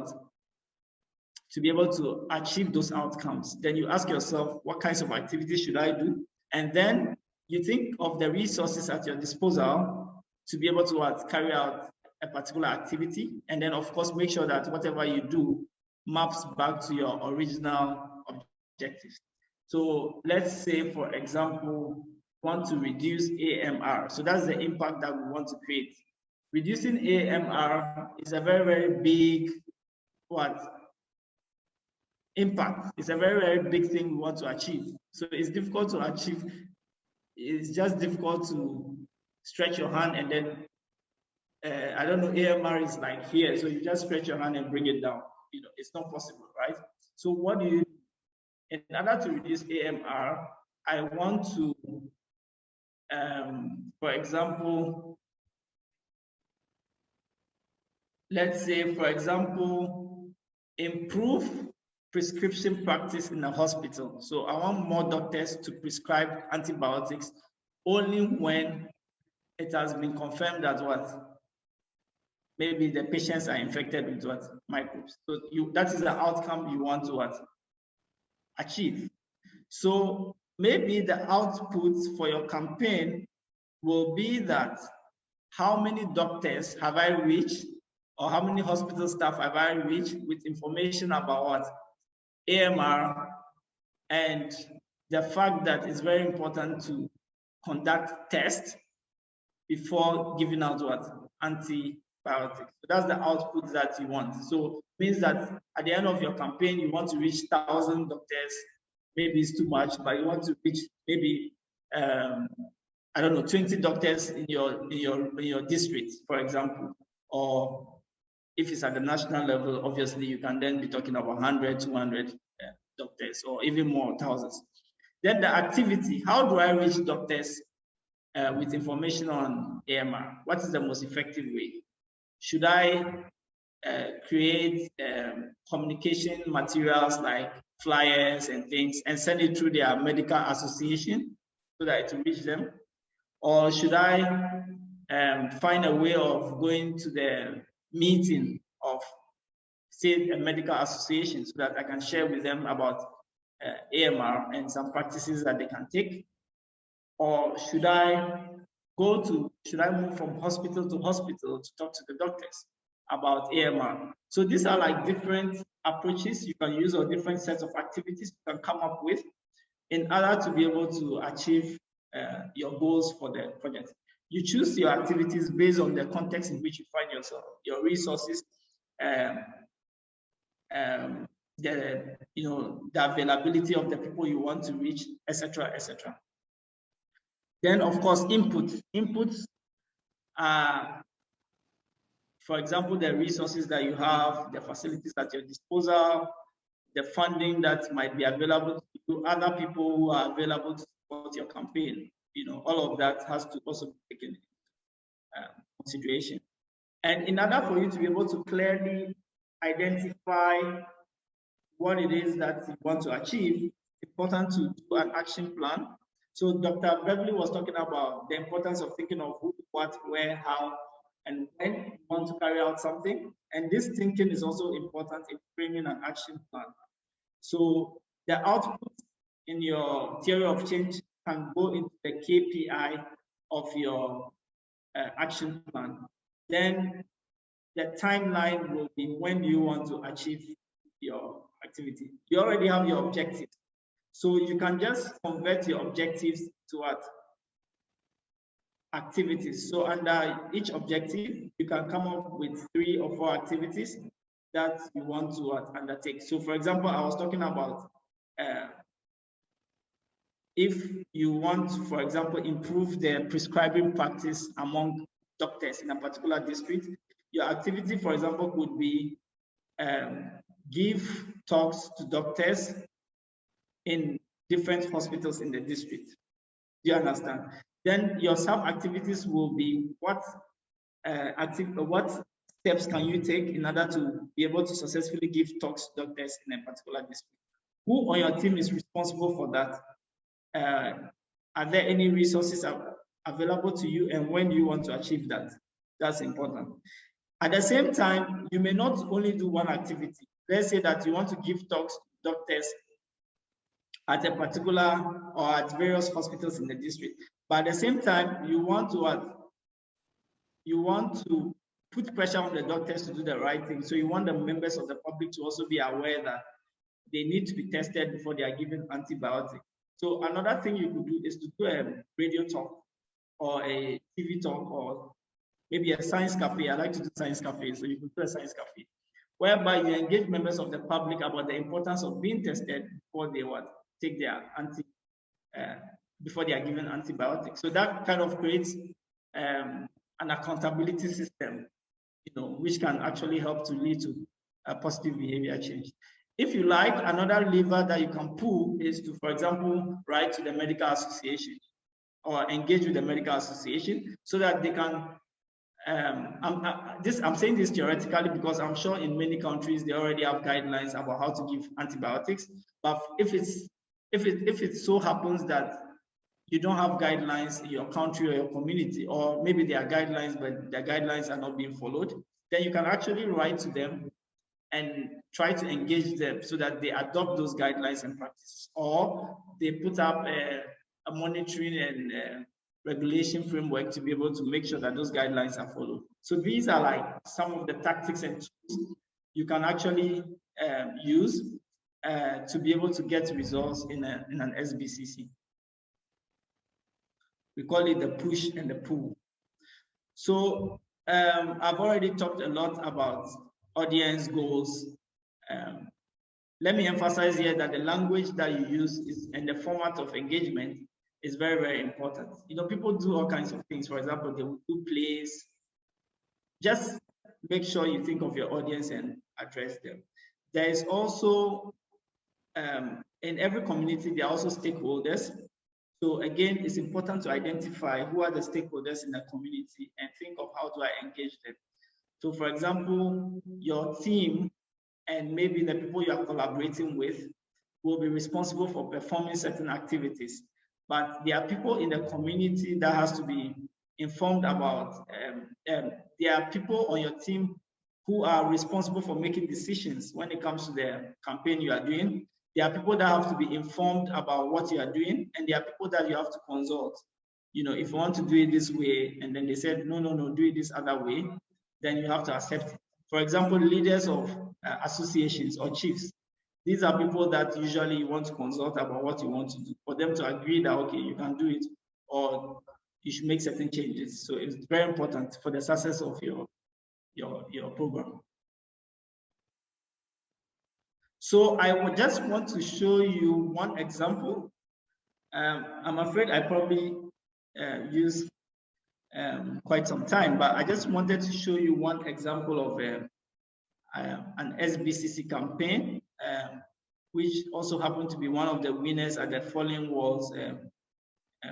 achieve those outcomes. Then you ask yourself, what kinds of activities should I do? And then you think of the resources at your disposal to be able to carry out a particular activity. And then of course, make sure that whatever you do maps back to your original objectives. So let's say, for example, want to reduce AMR. So that's the impact that we want to create. Reducing AMR is a very, very big impact. It's a very, very big thing we want to achieve. So it's difficult to achieve. It's just difficult to stretch your hand and then, I don't know, AMR is like here. So you just stretch your hand and bring it down. You know, it's not possible, right? So what do you, in order to reduce AMR, I want to, for example, let's say, for example, improve prescription practice in a hospital. So I want more doctors to prescribe antibiotics only when it has been confirmed that maybe the patients are infected with microbes. So that is the outcome you want to achieve. So maybe the output for your campaign will be that how many doctors have I reached, or how many hospital staff have I reached with information about AMR, and the fact that it's very important to conduct tests before giving out antibiotics. So that's the output that you want. So it means that at the end of your campaign, you want to reach 1,000 doctors. Maybe it's too much, but you want to reach maybe I don't know, 20 doctors in your district, for example. Or if it's at the national level, obviously you can then be talking about 100, 200 doctors, or even more, thousands. Then the activity, how do I reach doctors with information on AMR? What is the most effective way? Should I create communication materials like flyers and things and send it through their medical association so that it will reach them? Or should I find a way of going to the meeting of, say, a medical association so that I can share with them about AMR and some practices that they can take? Or should I move from hospital to hospital to talk to the doctors about AMR? So these are like different approaches you can use, or different sets of activities you can come up with in order to be able to achieve your goals for the project. You choose your activities based on the context in which you find yourself, your resources, the availability of the people you want to reach, etc., etc. Then, of course, inputs are, for example, the resources that you have, the facilities at your disposal, the funding that might be available to other people who are available to support your campaign. All of that has to also be taken into consideration. And in order for you to be able to clearly identify what it is that you want to achieve, it's important to do an action plan. So Dr. Beverly was talking about the importance of thinking of who, what, where, how, and when you want to carry out something. And this thinking is also important in framing an action plan. So the output in your theory of change can go into the KPI of your action plan. Then the timeline will be when you want to achieve your activity. You already have your objectives. So you can just convert your objectives to what? Activities. So under each objective, you can come up with 3 or 4 activities that you want to undertake. So for example, I was talking about if you want to, for example, improve the prescribing practice among doctors in a particular district, your activity, for example, could be give talks to doctors in different hospitals in the district. Do you understand? Then your sub-activities will be what steps can you take in order to be able to successfully give talks to doctors in a particular district? Who on your team is responsible for that? Are there any resources available to you, and when do you want to achieve that? That's important. At the same time, you may not only do one activity. Let's say that you want to give talks to doctors at a particular or at various hospitals in the district, but at the same time, you want to put pressure on the doctors to do the right thing. So you want the members of the public to also be aware that they need to be tested before they are given antibiotics. So another thing you could do is to do a radio talk or a TV talk or maybe a science cafe. I like to do science cafe, so you could do a science cafe, whereby you engage members of the public about the importance of being tested before they take their before they are given antibiotics. So that kind of creates an accountability system, which can actually help to lead to a positive behavior change. If you like, another lever that you can pull is to, for example, write to the medical association or engage with the medical association so that they can. I'm saying this theoretically because I'm sure in many countries they already have guidelines about how to give antibiotics. But if it so happens that you don't have guidelines in your country or your community, or maybe there are guidelines but the guidelines are not being followed, then you can actually write to them and try to engage them so that they adopt those guidelines and practices, or they put up a monitoring and regulation framework to be able to make sure that those guidelines are followed. So these are like some of the tactics and tools you can actually use to be able to get results in an SBCC. We call it the push and the pull. So I've already talked a lot about audience goals. Let me emphasize here that the language that you use and the format of engagement is very, very important. People do all kinds of things. For example, they will do plays. Just make sure you think of your audience and address them. There is also, in every community, there are also stakeholders. So again, it's important to identify who are the stakeholders in the community and think of how do I engage them. So for example, your team and maybe the people you are collaborating with will be responsible for performing certain activities. But there are people in the community that has to be informed about, there are people on your team who are responsible for making decisions when it comes to the campaign you are doing. There are people that have to be informed about what you are doing, and there are people that you have to consult. You know, if you want to do it this way, and then they said, no, do it this other way, then you have to accept it. For example, leaders of associations or chiefs, these are people that usually you want to consult about what you want to do, for them to agree that, okay, you can do it, or you should make certain changes. So it's very important for the success of your program. So I would just want to show you one example. I'm afraid I probably used quite some time, but I just wanted to show you one example of an SBCC campaign, which also happened to be one of the winners at the Falling Walls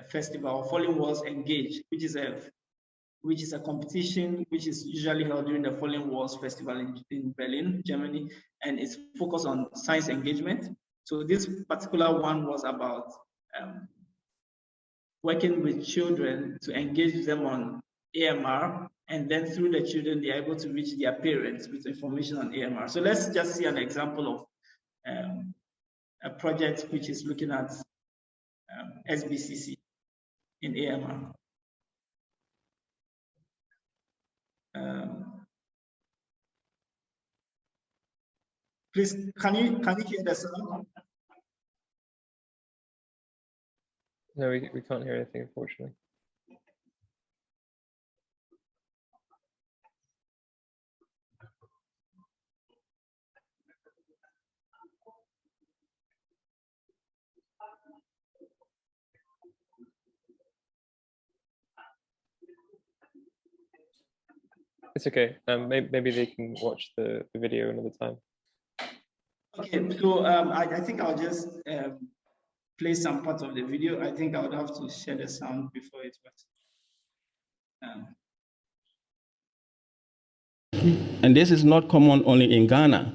Festival, Falling Walls Engage, which is a competition which is usually held during the Falling Walls Festival in Berlin, Germany, and it's focused on science engagement. So this particular one was about working with children to engage them on AMR, and then through the children, they are able to reach their parents with information on AMR. So let's just see an example of a project which is looking at SBCC in AMR. Please, can you hear the sound? No, we can't hear anything, unfortunately. It's okay. Maybe they can watch the video another time. Okay, so I think I'll just play some part of the video. I think I would have to share the sound before it works. And this is not common only in Ghana.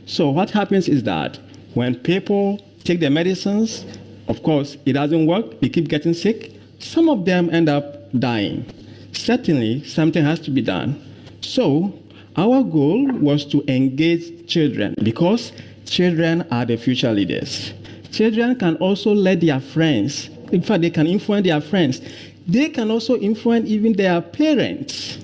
So what happens is that when people take the medicines, of course, it doesn't work. They keep getting sick. Some of them end up dying. Certainly, something has to be done. So our goal was to engage children because children are the future leaders. Children can also let their friends, in fact, they can influence their friends. They can also influence even their parents.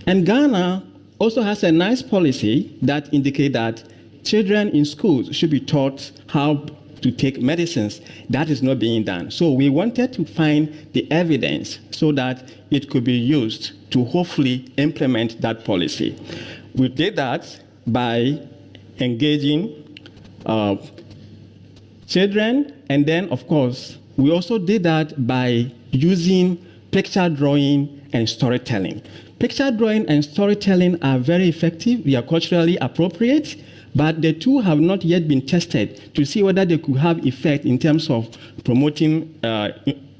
And Ghana also has a nice policy that indicates that children in schools should be taught how to take medicines. That is not being done. So we wanted to find the evidence so that it could be used to hopefully implement that policy. We did that by engaging children, and then, of course, we also did that by using picture drawing and storytelling. Picture drawing and storytelling are very effective. They are culturally appropriate, but the two have not yet been tested to see whether they could have effect in terms of promoting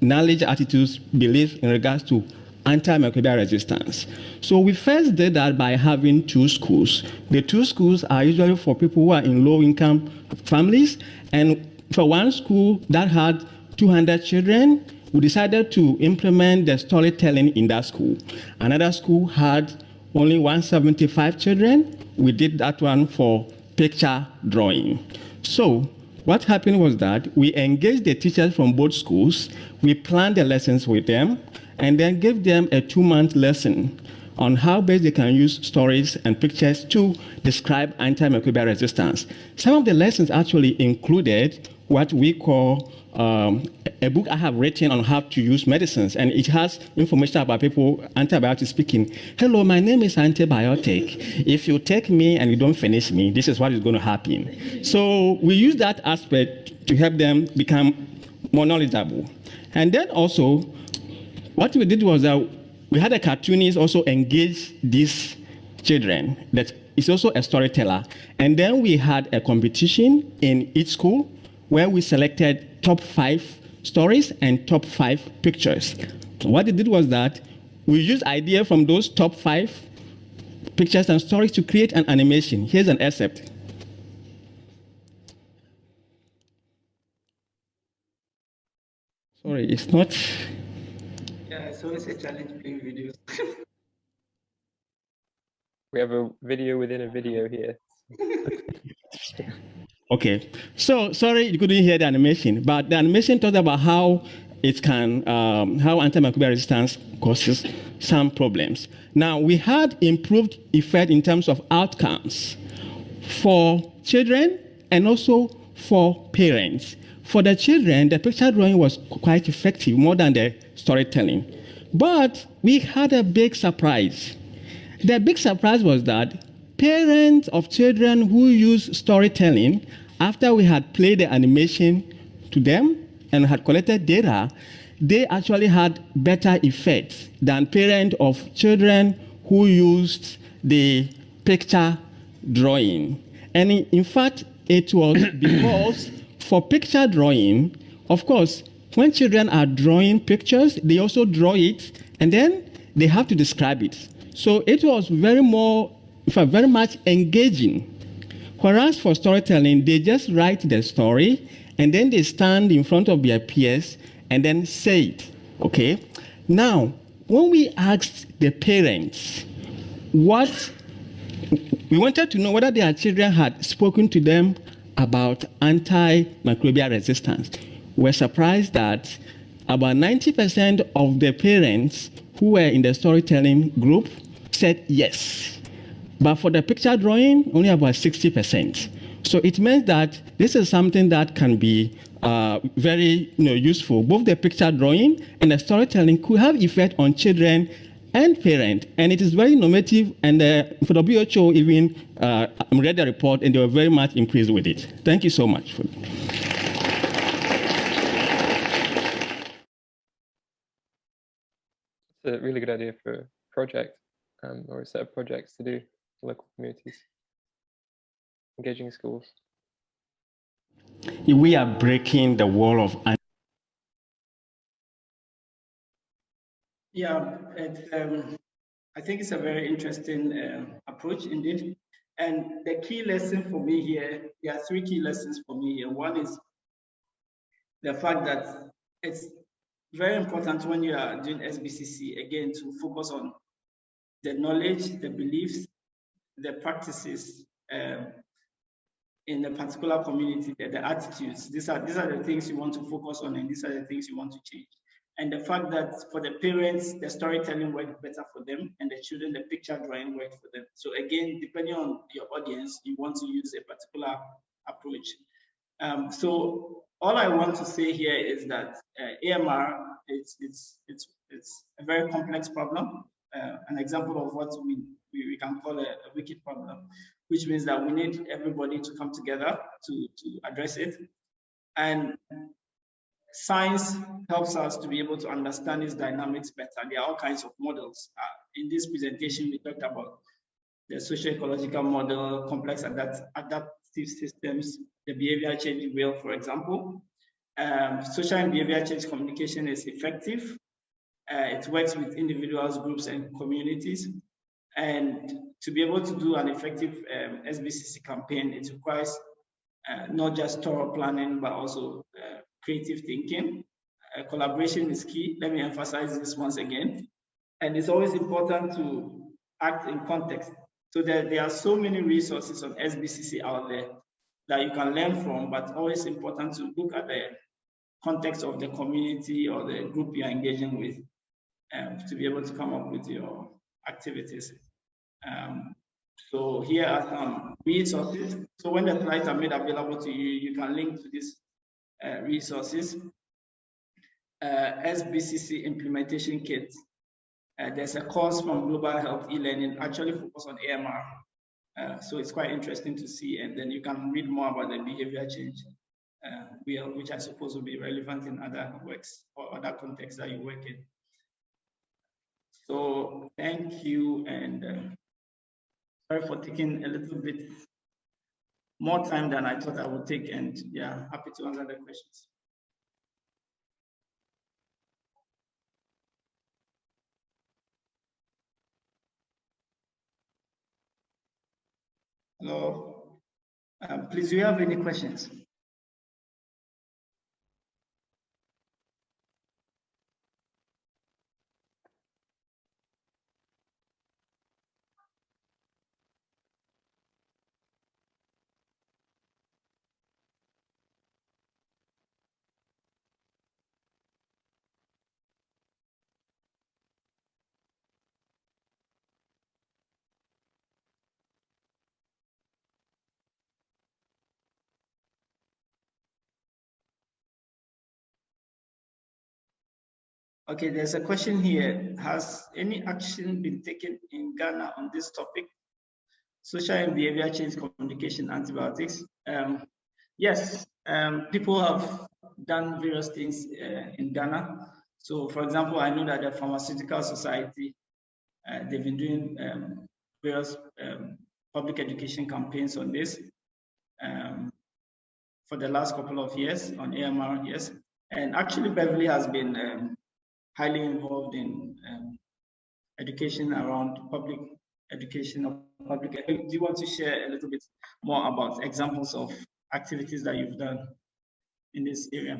knowledge, attitudes, beliefs in regards to antimicrobial resistance. So we first did that by having two schools. The two schools are usually for people who are in low-income families, and for one school that had 200 children, we decided to implement the storytelling in that school. Another school had only 175 children. We did that one for picture drawing. So what happened was that we engaged the teachers from both schools, we planned the lessons with them, and then gave them a 2-month lesson on how best they can use stories and pictures to describe antimicrobial resistance. Some of the lessons actually included what we call a book I have written on how to use medicines, and it has information about people antibiotic speaking. Hello, my name is antibiotic. If you take me and you don't finish me, this is what is going to happen. So we use that aspect to help them become more knowledgeable. And then also, what we did was that we had a cartoonist also engage these children that is also a storyteller. And then we had a competition in each school where we selected top 5 stories and top 5 pictures. So what they did was that we used idea from those top 5 pictures and stories to create an animation. Here's an excerpt. Sorry, it's not. Yeah, it's always a challenge playing videos. We have a video within a video here. Okay, so sorry you couldn't hear the animation, but the animation talks about how it can, how antimicrobial resistance causes some problems. Now, we had improved effect in terms of outcomes for children and also for parents. For the children, the picture drawing was quite effective, more than the storytelling. But we had a big surprise. The big surprise was that parents of children who use storytelling, after we had played the animation to them and had collected data, they actually had better effects than parents of children who used the picture drawing. And in fact, it was because for picture drawing, of course, when children are drawing pictures, they also draw it, and then they have to describe it. So it was very much engaging. Whereas for storytelling, they just write the story, and then they stand in front of their peers and then say it, okay? Now, when we asked the parents we wanted to know whether their children had spoken to them about antimicrobial resistance. We're surprised that about 90% of the parents who were in the storytelling group said yes. But for the picture drawing, only about 60%. So it means that this is something that can be very useful. Both the picture drawing and the storytelling could have effect on children and parents. And it is very innovative, and for the WHO even read the report, and they were very much impressed with it. Thank you so much. It's a really good idea for a project or a set of projects to do for local communities, engaging schools. We are breaking the wall of. Yeah, I think it's a very interesting approach indeed. And the key lesson for me here, there are 3 key lessons for me here. One is the fact that it's very important when you are doing SBCC, again, to focus on the knowledge, the beliefs, the practices in a particular community, the attitudes. These are the things you want to focus on, and these are the things you want to change. And the fact that for the parents, the storytelling worked better for them, and the children, the picture drawing worked for them. So again, depending on your audience, you want to use a particular approach. So all I want to say here is that AMR, it's a very complex problem, an example of what we can call a wicked problem, which means that we need everybody to come together to address it. And science helps us to be able to understand these dynamics better. There are all kinds of models. In this presentation, we talked about the socio-ecological model, complex adaptive systems, the behavior change wheel, for example. Social and behavior change communication is effective. It works with individuals, groups, and communities. And to be able to do an effective SBCC campaign, it requires not just thorough planning, but also creative thinking. Collaboration is key. Let me emphasize this once again. And it's always important to act in context. So there are so many resources on SBCC out there that you can learn from, but always important to look at the context of the community or the group you're engaging with to be able to come up with your activities. So here are some resources. So when the slides are made available to you, you can link to these resources. SBCC implementation kit. There's a course from Global Health e-learning actually focused on AMR. So it's quite interesting to see, and then you can read more about the behavior change wheel, which I suppose will be relevant in other works or other contexts that you work in. So thank you, and sorry for taking a little bit more time than I thought I would take, and yeah, happy to answer the questions. Hello. Please, do you have any questions? Okay, there's a question here. Has any action been taken in Ghana on this topic? Social and behavior change communication antibiotics. Yes, people have done various things in Ghana. So for example, I know that the Pharmaceutical Society, they've been doing various public education campaigns on this for the last couple of years on AMR, yes. And actually Beverly has been highly involved in education around public education of public. Do you want to share a little bit more about examples of activities that you've done in this area?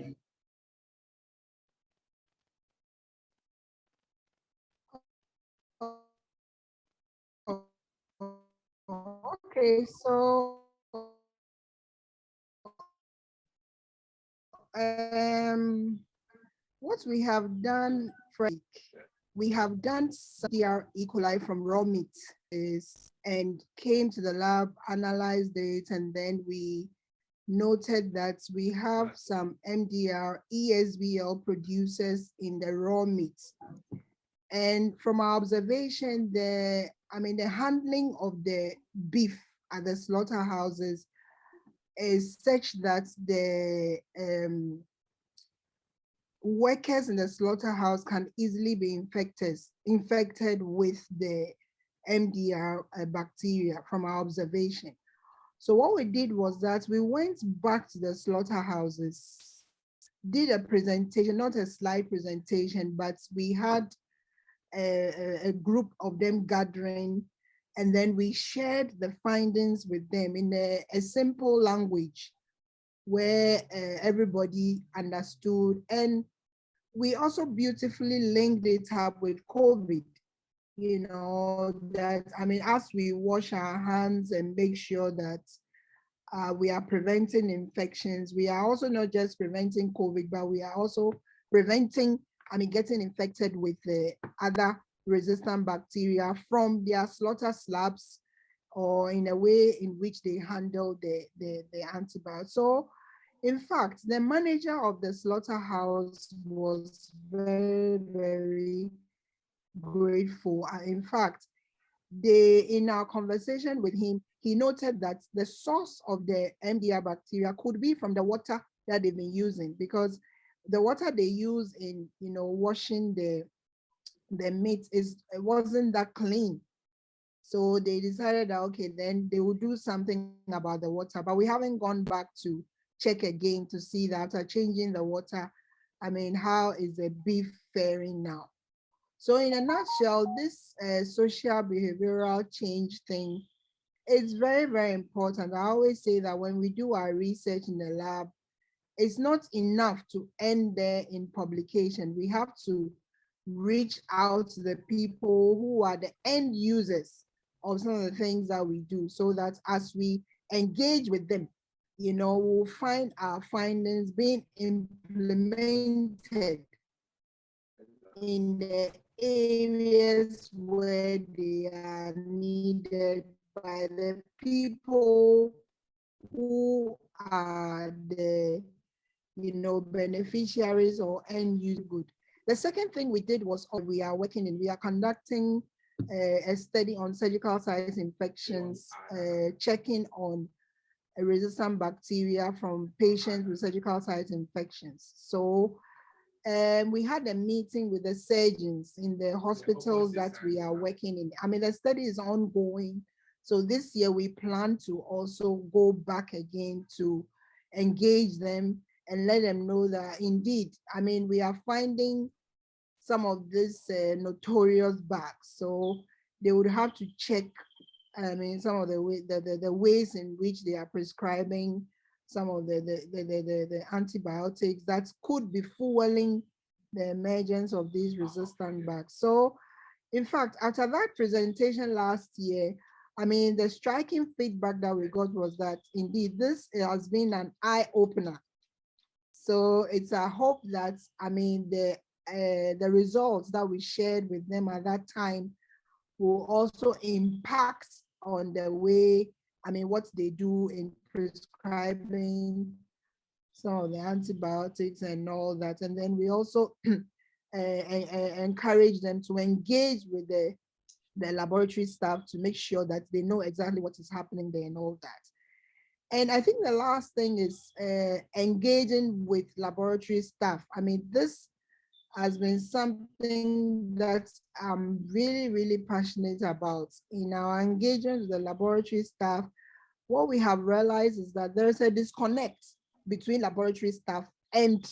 Okay, so what we have done, we have done some E. coli from raw meat and came to the lab, analyzed it, and then we noted that we have some MDR ESBL producers in the raw meat. And from our observation, the handling of the beef at the slaughterhouses is such that the workers in the slaughterhouse can easily be infected with the MDR bacteria from our observation. So what we did was that we went back to the slaughterhouses, did a presentation, not a slide presentation, but we had a group of them gathering, and then we shared the findings with them in a simple language where everybody understood. And we also beautifully linked it up with COVID, that, as we wash our hands and make sure that we are preventing infections, we are also not just preventing COVID, but we are also preventing, getting infected with the other resistant bacteria from their slaughter slabs or in a way in which they handle the antibiotics. So in fact, the manager of the slaughterhouse was very, very grateful. In fact, in our conversation with him, he noted that the source of the MDR bacteria could be from the water that they've been using, because the water they use in washing the meat wasn't that clean. So they decided that, okay, then they will do something about the water, but we haven't gone back to check again to see that after changing the water, how is the beef faring now? So in a nutshell, this social behavioral change thing is very, very important. I always say that when we do our research in the lab, it's not enough to end there in publication. We have to reach out to the people who are the end users of some of the things that we do, so that as we engage with them, we'll find our findings being implemented in the areas where they are needed by the people who are the beneficiaries or end user good. The second thing we did was we are conducting a study on surgical site infections, checking on resistant bacteria from patients with surgical site infections. So we had a meeting with the surgeons in the hospitals that we are working in. The study is ongoing. So this year we plan to also go back again to engage them and let them know that indeed, we are finding some of these notorious bugs. So they would have to check I mean, some of the ways in which they are prescribing some of the antibiotics that could be fueling the emergence of these resistant bugs. So, in fact, after that presentation last year, I mean, the striking feedback that we got was that indeed this has been an eye opener. So it's a hope that, I mean, the results that we shared with them at that time will also impact on the way, I mean, what they do in prescribing some of the antibiotics and all that. And then we also encourage them to engage with the laboratory staff to make sure that they know exactly what is happening there and all that. And I think the last thing is engaging with laboratory staff. I mean, this has been something that I'm really, really passionate about. In our engagement with the laboratory staff, what we have realized is that there's a disconnect between laboratory staff and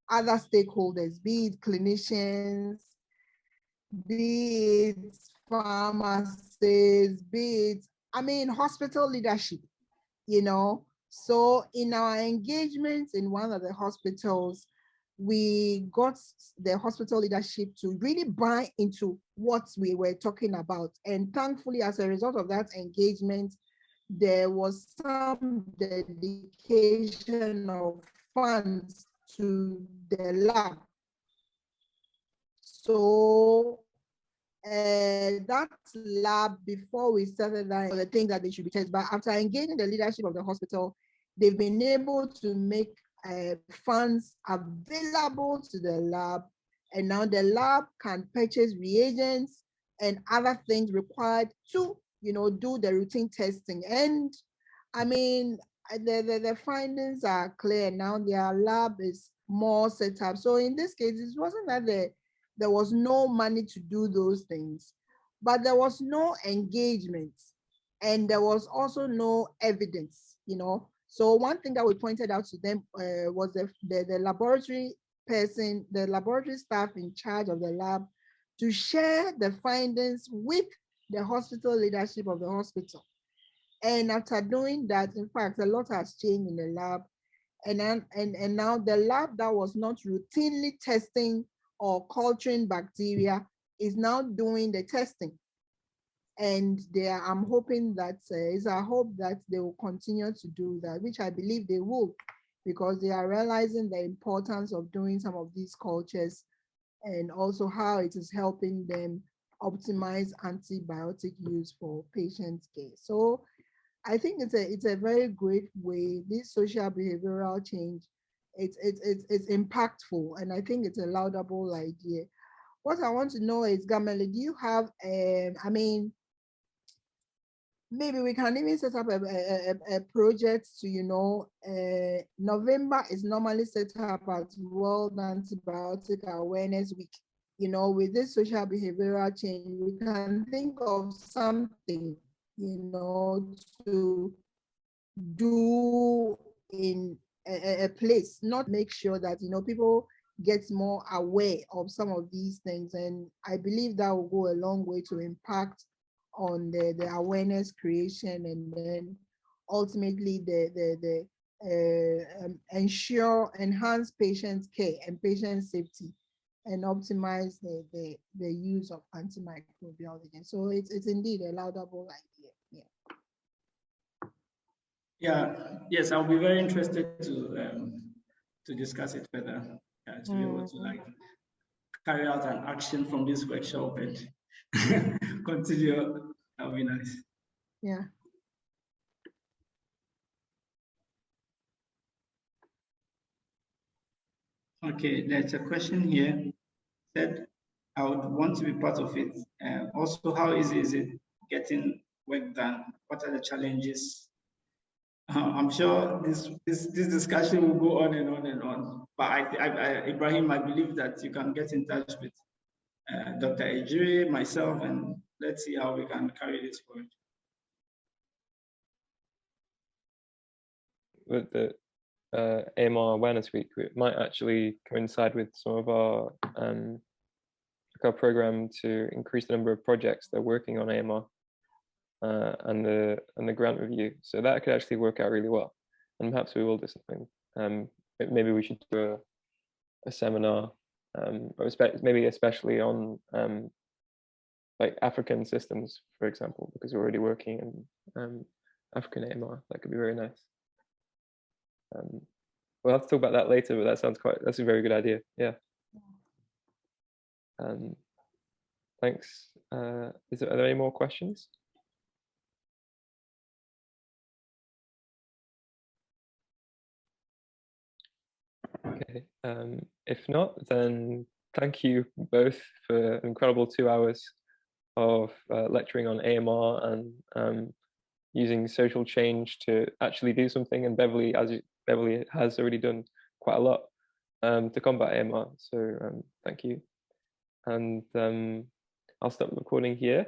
other stakeholders, be it clinicians, be it pharmacists, be it, I mean, hospital leadership, you know. So in our engagements in one of the hospitals, we got the hospital leadership to really buy into what we were talking about. And thankfully, as a result of that engagement, there was some dedication of funds to the lab. So that lab, before we started that, the thing that they should be tested, but after engaging the leadership of the hospital, they've been able to make funds available to the lab, and now the lab can purchase reagents and other things required to, you know, do the routine testing. And I mean, the findings are clear now. Their lab is more set up. So in this case, it wasn't that there was no money to do those things, but there was no engagement, and there was also no evidence, you know. So one thing that we pointed out to them was the laboratory person, the laboratory staff in charge of the lab, to share the findings with the hospital leadership of the hospital. And after doing that, in fact, a lot has changed in the lab. And now the lab that was not routinely testing or culturing bacteria is now doing the testing. And I'm hoping that it's a hope that they will continue to do that, which I believe they will, because they are realizing the importance of doing some of these cultures and also how it is helping them optimize antibiotic use for patient care. So I think it's a very great way. This social behavioral change, it's impactful, and I think it's a laudable idea. What I want to know is, Gamale, do you have I mean, maybe we can even set up a project to, you know, November is normally set up as World Antibiotic Awareness Week. You know, with this social behavioral change, we can think of something, you know, to do in a place, not make sure that, you know, people get more aware of some of these things. And I believe that will go a long way to impact on the awareness creation, and then ultimately enhance patient care and patient safety, and optimize the use of antimicrobial agents. So it's indeed a laudable idea. Yes, I'll be very interested to discuss it further, to be able to like carry out an action from this workshop and continue. That would be nice. Yeah. Okay, there's a question here. Said, I would want to be part of it. Also, how easy is it getting work done? What are the challenges? I'm sure this discussion will go on and on and on. But Ibrahim, I believe that you can get in touch with Dr. Ejiri, myself, and let's see how we can carry this forward. With the AMR Awareness Week, it might actually coincide with some of our program to increase the number of projects that are working on AMR. and the grant review. So that could actually work out really well, and perhaps we will do something. Maybe we should do a seminar, or maybe especially on like African systems, for example, because we're already working in African AMR. That could be very nice. We'll have to talk about that later, but that's a very good idea. Yeah. Thanks. Are there any more questions? Okay. If not, then thank you both for an incredible 2 hours of lecturing on AMR and using social change to actually do something. And Beverly has already done quite a lot to combat AMR. So thank you. And I'll stop recording here.